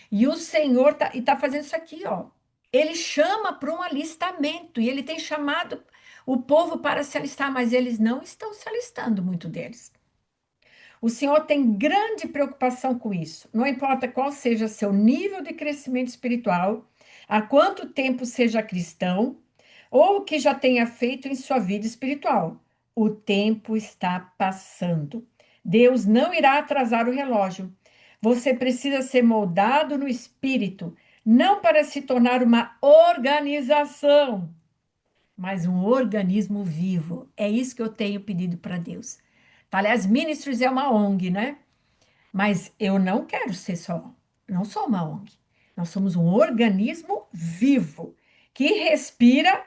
E o Senhor tá fazendo isso aqui, ó. Ele chama para um alistamento e ele tem chamado o povo para se alistar, mas eles não estão se alistando, muito deles. O Senhor tem grande preocupação com isso. Não importa qual seja seu nível de crescimento espiritual, há quanto tempo seja cristão, ou o que já tenha feito em sua vida espiritual. O tempo está passando. Deus não irá atrasar o relógio. Você precisa ser moldado no espírito, não para se tornar uma organização, mas um organismo vivo. É isso que eu tenho pedido para Deus. Aliás, Ministries é uma ONG, né? Mas eu não quero ser só, não sou uma ONG. Nós somos um organismo vivo que respira,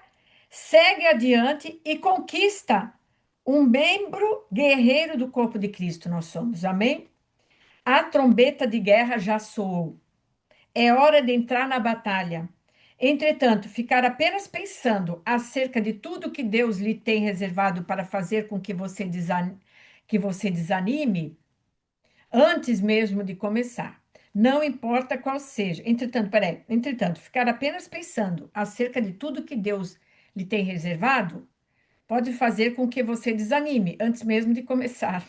segue adiante e conquista um membro guerreiro do corpo de Cristo. Nós somos, amém? A trombeta de guerra já soou. É hora de entrar na batalha. Entretanto, ficar apenas pensando acerca de tudo que Deus lhe tem reservado para fazer com que que você desanime, antes mesmo de começar. Não importa qual seja. Entretanto, ficar apenas pensando acerca de tudo que Deus lhe tem reservado pode fazer com que você desanime antes mesmo de começar.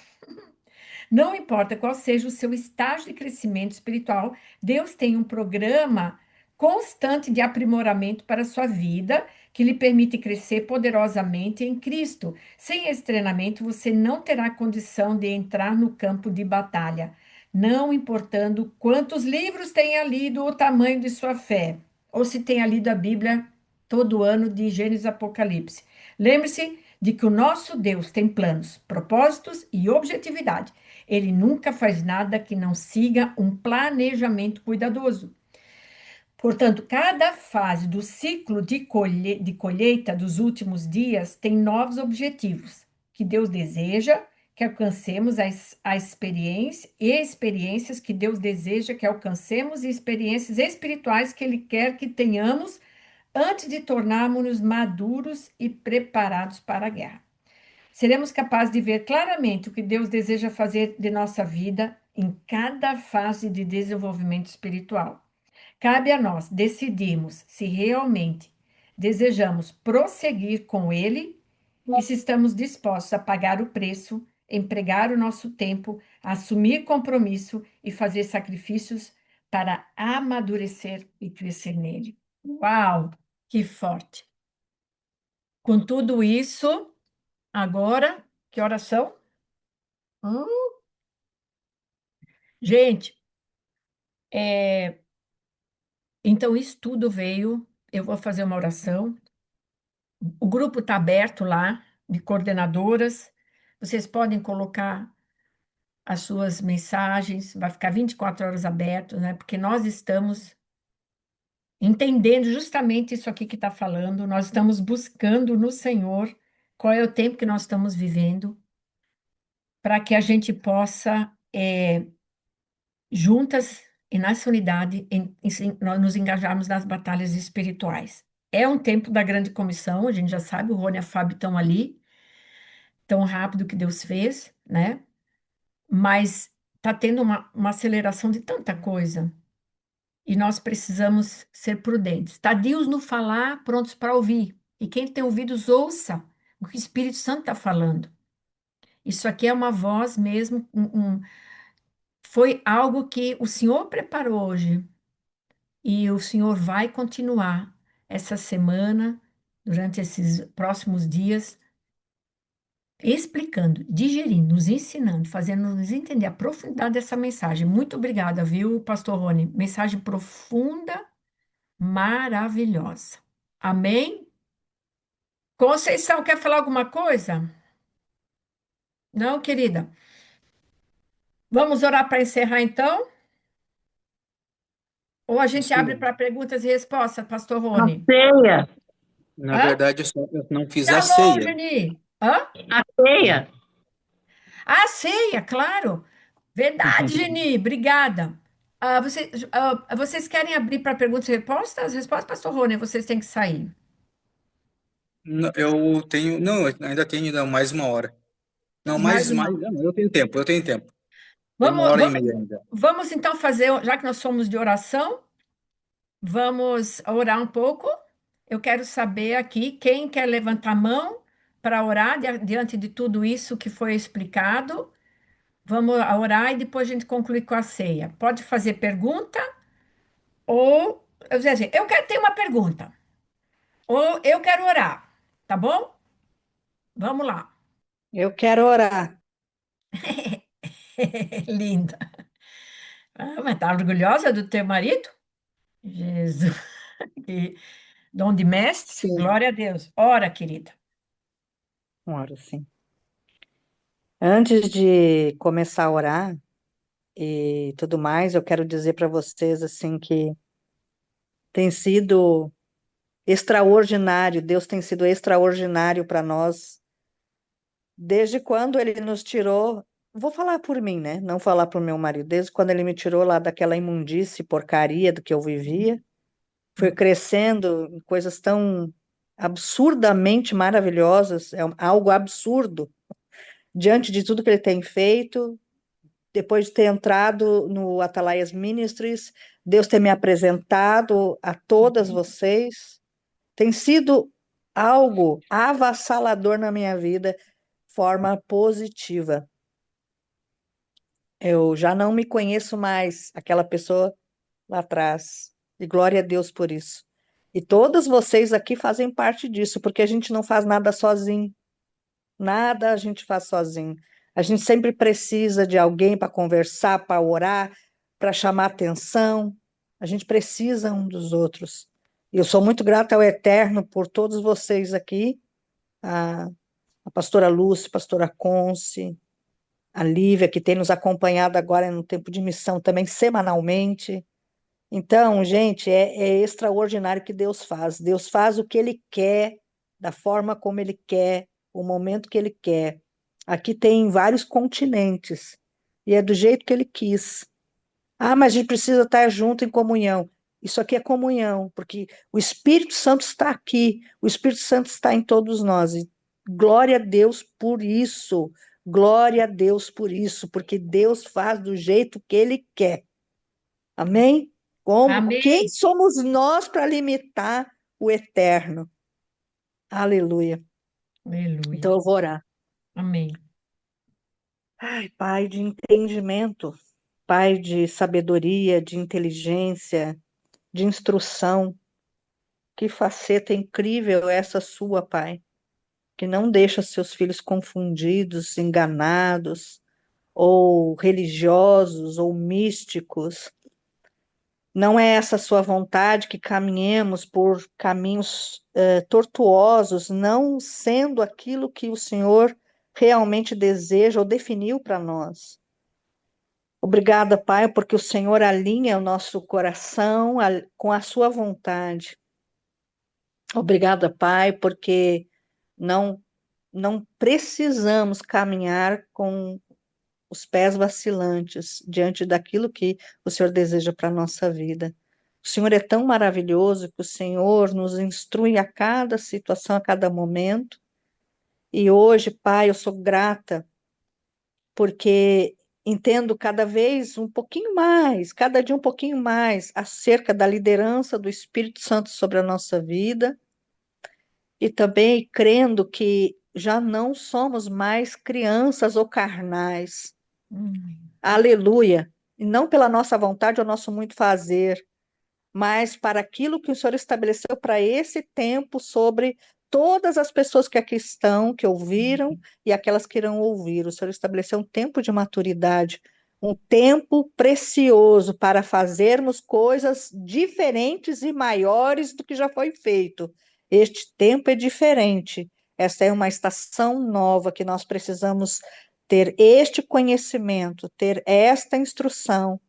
Não importa qual seja o seu estágio de crescimento espiritual, Deus tem um programa constante de aprimoramento para a sua vida que lhe permite crescer poderosamente em Cristo. Sem esse treinamento, você não terá condição de entrar no campo de batalha, não importando quantos livros tenha lido, o tamanho de sua fé, ou se tenha lido a Bíblia todo ano de Gênesis a Apocalipse. Lembre-se de que o nosso Deus tem planos, propósitos e objetividade. Ele nunca faz nada que não siga um planejamento cuidadoso. Portanto, cada fase do ciclo de colheita dos últimos dias tem novos objetivos que Deus deseja que alcancemos a experiência e experiências que Deus deseja que alcancemos e experiências espirituais que Ele quer que tenhamos antes de tornarmos-nos maduros e preparados para a guerra. Seremos capazes de ver claramente o que Deus deseja fazer de nossa vida em cada fase de desenvolvimento espiritual. Cabe a nós decidirmos se realmente desejamos prosseguir com Ele e se estamos dispostos a pagar o preço, empregar o nosso tempo, assumir compromisso e fazer sacrifícios para amadurecer e crescer nele. Uau, que forte! Com tudo isso, agora, que horas são? Hum, Gente, então isso tudo veio. Eu vou fazer uma oração. O grupo está aberto lá, de coordenadoras. Vocês podem colocar as suas mensagens, vai ficar 24 horas aberto, né? Porque nós estamos entendendo justamente isso aqui que está falando, nós estamos buscando no Senhor qual é o tempo que nós estamos vivendo, para que a gente possa, juntas e nessa unidade, nós nos engajarmos nas batalhas espirituais. É um tempo da grande comissão, a gente já sabe, o Rony e a Fábio estão ali, tão rápido que Deus fez, né? Mas está tendo uma aceleração de tanta coisa, e nós precisamos ser prudentes. Tadios no falar, prontos para ouvir. E quem tem ouvidos, ouça o que o Espírito Santo está falando. Isso aqui é uma voz mesmo, foi algo que o Senhor preparou hoje. E o Senhor vai continuar essa semana, durante esses próximos dias, explicando, digerindo, nos ensinando, fazendo-nos entender a profundidade dessa mensagem. Muito obrigada, viu, Pastor Rony? Mensagem profunda, maravilhosa. Amém? Conceição, quer falar alguma coisa? Não, querida? Vamos orar para encerrar, então? Ou a gente abre Sim. para perguntas e respostas, Pastor A Rony? ceia, Na Hã? verdade, eu não fiz a Shalom, ceia. Geni. Hã? a ceia. Ah, ceia, claro. Verdade, Geni. Obrigada. Vocês querem abrir para perguntas e respostas? As respostas, Pastor Rony, vocês têm que sair. Eu tenho, não, eu ainda tenho mais uma hora. Não, Mais uma. não, eu tenho tempo, eu tenho tempo. Tem uma Vamos, hora e vamos, meia ainda. vamos então fazer, já que nós somos de oração, vamos orar um pouco. Eu quero saber aqui quem quer levantar a mão para orar diante de tudo isso que foi explicado. Vamos orar e depois a gente conclui com a ceia. Pode fazer pergunta ou eu dizer assim, eu quero ter uma pergunta ou eu quero orar, tá bom? Vamos lá. Eu quero orar. Linda. Ah, mas tá orgulhosa do teu marido? Jesus. Que dom de mestre? Sim, Glória a Deus. Ora, querida. oro sim. Antes de começar a orar e tudo mais, eu quero dizer para vocês assim que tem sido extraordinário, Deus tem sido extraordinário para nós desde quando ele nos tirou vou falar por mim, né? Não falar pro meu marido. Desde quando ele me tirou lá daquela imundície, porcaria do que eu vivia, foi crescendo em coisas tão absurdamente maravilhosas, algo absurdo diante de tudo que ele tem feito. Depois de ter entrado no Atalaias Ministries, Deus ter me apresentado a todas vocês, tem sido algo avassalador na minha vida, forma positiva. Eu já não me conheço mais, aquela pessoa lá atrás. E glória a Deus por isso. E todas vocês aqui fazem parte disso, porque a gente não faz nada sozinho. Nada a gente faz sozinho. A gente sempre precisa de alguém para conversar, para orar, para chamar atenção. A gente precisa um dos outros. E eu sou muito grata ao Eterno por todos vocês aqui, a, a pastora Lúcia, a pastora Conce, a Lívia, que tem nos acompanhado agora no tempo de missão também semanalmente. Então, gente, é extraordinário o que Deus faz. Deus faz o que Ele quer, da forma como Ele quer, o momento que Ele quer. Aqui tem vários continentes, e é do jeito que Ele quis. Ah, mas a gente precisa estar junto em comunhão. Isso aqui é comunhão, porque o Espírito Santo está aqui, o Espírito Santo está em todos nós. E glória a Deus por isso, glória a Deus por isso, porque Deus faz do jeito que Ele quer. Amém? Quem Amém. somos nós para limitar o eterno? Aleluia. Então Aleluia. eu vou orar. Amém. Ai, Pai de entendimento, Pai de sabedoria, de inteligência, de instrução. Que faceta incrível essa sua, Pai, que não deixa seus filhos confundidos, enganados, ou religiosos, ou místicos. Não é essa a sua vontade que caminhemos por caminhos tortuosos, não sendo aquilo que o Senhor realmente deseja ou definiu para nós. Obrigada, Pai, porque o Senhor alinha o nosso coração com a sua vontade. Obrigada, Pai, porque não não precisamos caminhar com os pés vacilantes diante daquilo que o Senhor deseja para a nossa vida. O Senhor é tão maravilhoso que o Senhor nos instrui a cada situação, a cada momento. E hoje, Pai, eu sou grata porque entendo cada vez um pouquinho mais, cada dia um pouquinho mais, acerca da liderança do Espírito Santo sobre a nossa vida e também crendo que já não somos mais crianças ou carnais. Aleluia. E não pela nossa vontade ou nosso muito fazer, mas para aquilo que o Senhor estabeleceu para esse tempo sobre todas as pessoas que aqui estão, que ouviram e aquelas que irão ouvir. O Senhor estabeleceu um tempo de maturidade, um tempo precioso para fazermos coisas diferentes e maiores do que já foi feito. Este tempo é diferente. Esta é uma estação nova que nós precisamos ter este conhecimento, ter esta instrução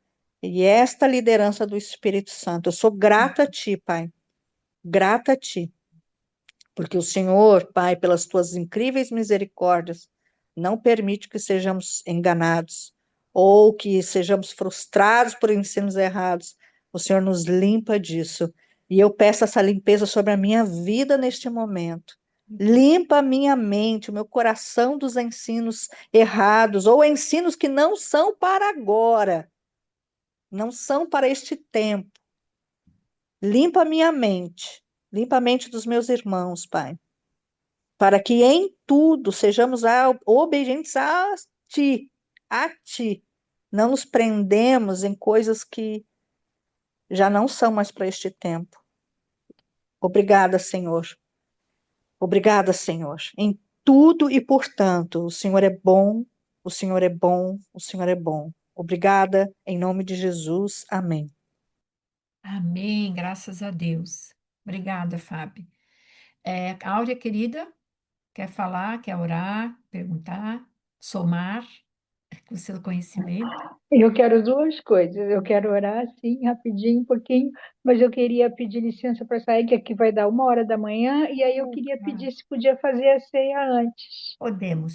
e esta liderança do Espírito Santo. Eu sou grata a Ti, Pai, grata a Ti, porque o Senhor, Pai, pelas Tuas incríveis misericórdias, não permite que sejamos enganados ou que sejamos frustrados por ensinos errados. O Senhor nos limpa disso. E eu peço essa limpeza sobre a minha vida neste momento. Limpa a minha mente, o meu coração dos ensinos errados ou ensinos que não são para agora, não são para este tempo. Limpa a minha mente, limpa a mente dos meus irmãos, Pai, para que em tudo sejamos obedientes a Ti. Não nos prendemos em coisas que já não são mais para este tempo. Obrigada, Senhor. Obrigada, Senhor. Em tudo e portanto, o Senhor é bom, o Senhor é bom, o Senhor é bom. Obrigada, em nome de Jesus. Amém. Amém, graças a Deus. Obrigada, Fábio. Áurea, querida, quer falar, quer orar, perguntar, somar com o seu conhecimento? Eu quero duas coisas. Eu quero orar assim, rapidinho, um pouquinho, mas eu queria pedir licença para sair, que aqui vai dar 1 hora da manhã, e aí eu queria pedir se podia fazer a ceia antes, Podemos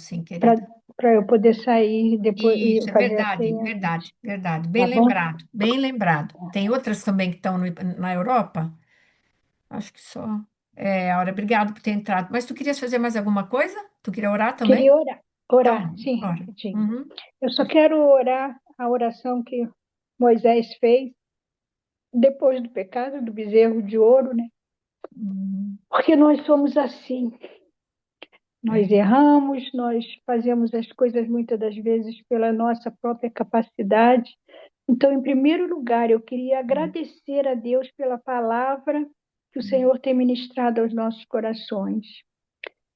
sim, para querida. para eu poder sair depois Isso, e é fazer a verdade, ceia, verdade, verdade. Bem tá bom? lembrado, bem lembrado. Tem outras também que estão na Europa? Acho que só. Aura, obrigado por ter entrado. Mas tu querias fazer mais alguma coisa? Tu queria orar também? Queria orar, Tá orar, bom, sim, ora. rapidinho. Uhum. Eu só quero orar a oração que Moisés fez depois do pecado do bezerro de ouro, né? Uhum. Porque nós somos assim. Nós É. erramos, nós fazemos as coisas muitas das vezes pela nossa própria capacidade. Então, em primeiro lugar, eu queria agradecer a Deus pela palavra que o Senhor tem ministrado aos nossos corações.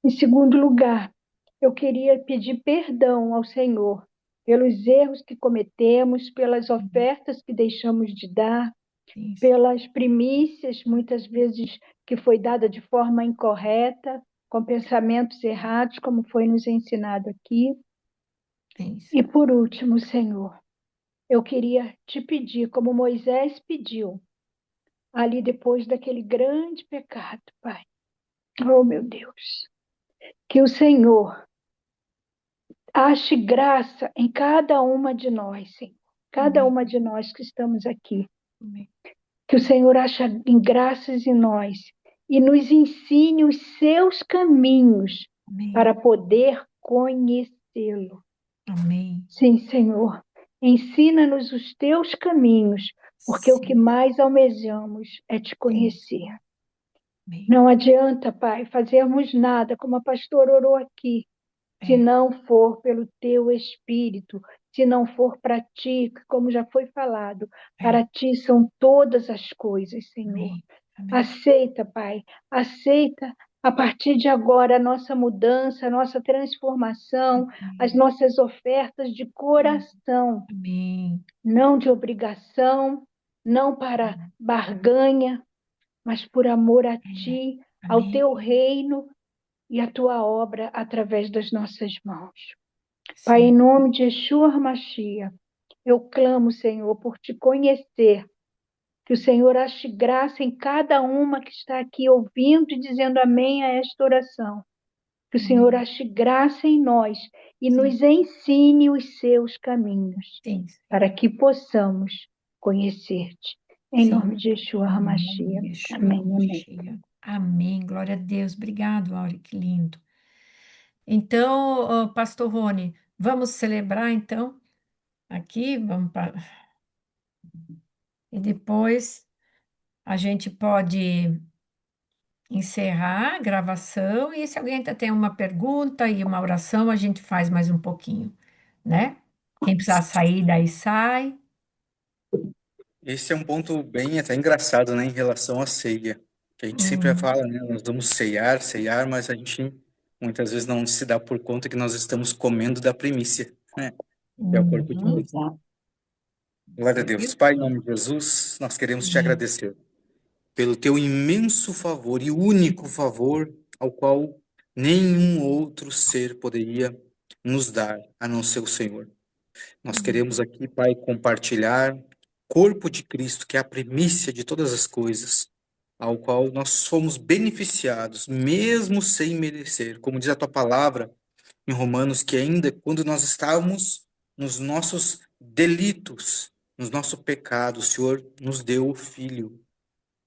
Em segundo lugar, eu queria pedir perdão ao Senhor pelos erros que cometemos, pelas ofertas que deixamos de dar, Isso, pelas primícias, muitas vezes que foi dada de forma incorreta, com pensamentos errados, como foi nos ensinado aqui. isso. E por último, Senhor, eu queria te pedir, como Moisés pediu, ali depois daquele grande pecado, Pai. Oh, meu Deus, que o Senhor ache graça em cada uma de nós, Senhor. Cada Amém. uma de nós que estamos aqui. Amém. Que o Senhor ache em graças em nós e nos ensine os seus caminhos Amém. para poder conhecê-lo. Amém. Sim, Senhor. Ensina-nos os teus caminhos, porque o que Sim, mais almejamos é te sim. conhecer. Amém. Não adianta, Pai, fazermos nada, como a pastora orou aqui, se É, não for pelo teu Espírito, se não for para ti, como já foi falado, é. para ti são todas as coisas, Senhor. Amém. Amém. Aceita, Pai, aceita a partir de agora a nossa mudança, a nossa transformação, as Amém. nossas ofertas de coração, Amém. não de obrigação, não para barganha, mas por amor a É. ti, ao Amém. teu reino e a tua obra através das nossas mãos. Pai, em Sim. nome de Yeshua HaMashiach, eu clamo, Senhor, por te conhecer, que o Senhor ache graça em cada uma que está aqui ouvindo e dizendo amém a esta oração. Que o Senhor Amém. ache graça em nós e Sim. nos ensine os seus caminhos, Sim. para que possamos conhecer-te. Em Sim. nome de Yeshua Em nome HaMashiach. de Yeshua Amém, amém. HaMashiach. Amém. Glória a Deus. Obrigado, Aure, que lindo. Então, ó, Pastor Rony, vamos celebrar então aqui, vamos para... E depois a gente pode encerrar a gravação e se alguém ainda tem uma pergunta e uma oração, a gente faz mais um pouquinho, né? Quem precisar sair, daí sai. Esse é um ponto bem até engraçado, né, em relação à ceia. Que a gente sempre Hum, fala, né, nós vamos ceiar, ceiar, mas a gente muitas vezes não se dá por conta que nós estamos comendo da primícia, né, que é o corpo de uhum. Cristo. Exato. Glória a Deus. Viu? Pai, em nome de Jesus, nós queremos te Amém. agradecer pelo teu imenso favor e único favor ao qual nenhum outro ser poderia nos dar, a não ser o Senhor. Nós queremos aqui, Pai, compartilhar o corpo de Cristo, que é a primícia de todas as coisas, ao qual nós fomos beneficiados, mesmo sem merecer. Como diz a tua palavra em Romanos, que ainda quando nós estávamos nos nossos delitos, nos nosso pecado, o Senhor nos deu o Filho.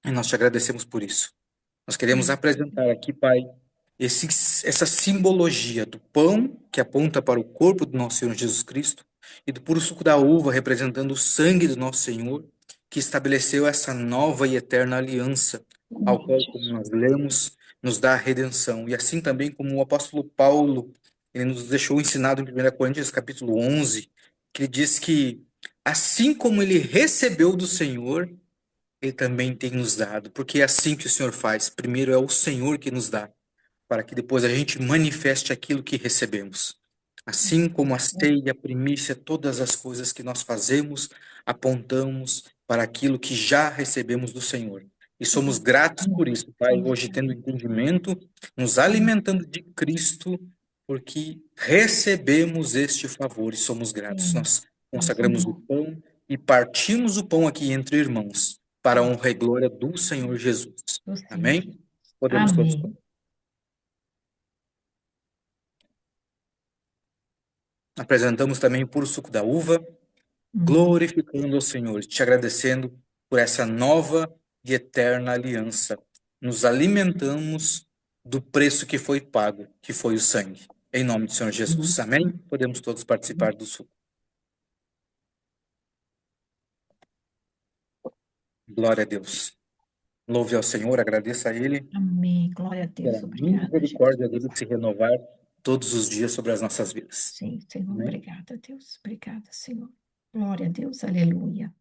E nós te agradecemos por isso. Nós queremos Sim, apresentar aqui, Pai, essa simbologia do pão, que aponta para o corpo do nosso Senhor Jesus Cristo, e do puro suco da uva, representando o sangue do nosso Senhor, que estabeleceu essa nova e eterna aliança, Em ao nome qual, de como Jesus. nós lemos, nos dá a redenção. E assim também como o apóstolo Paulo, ele nos deixou ensinado em 1 Coríntios capítulo 11, que ele diz que, assim como ele recebeu do Senhor, ele também tem nos dado, porque é assim que o Senhor faz. Primeiro é o Senhor que nos dá, para que depois a gente manifeste aquilo que recebemos. Assim como a ceia, a primícia, todas as coisas que nós fazemos, apontamos para aquilo que já recebemos do Senhor. E somos gratos por isso, Pai, sim, hoje tendo entendimento, nos alimentando de Cristo, porque recebemos este favor e somos gratos. sim, Nós isso consagramos o mesmo. pão e partimos o pão aqui entre irmãos, para a honra e glória do Senhor Jesus. Do Senhor Amém? Jesus. Podemos todos Amém. comer. Apresentamos também o puro suco da uva, glorificando ao Senhor, te agradecendo por essa nova e eterna aliança. Nos alimentamos do preço que foi pago, que foi o sangue. Em nome do Senhor Jesus. Amém? Podemos todos participar do suco. Glória a Deus. Louve ao Senhor, agradeça a Ele Amém. Glória a Deus. pela Obrigada, misericórdia Jesus. dele se renovar todos os dias sobre as nossas vidas. Sim, Senhor. Amém? Obrigada, Deus. Obrigada, Senhor. Glória a Deus. Aleluia.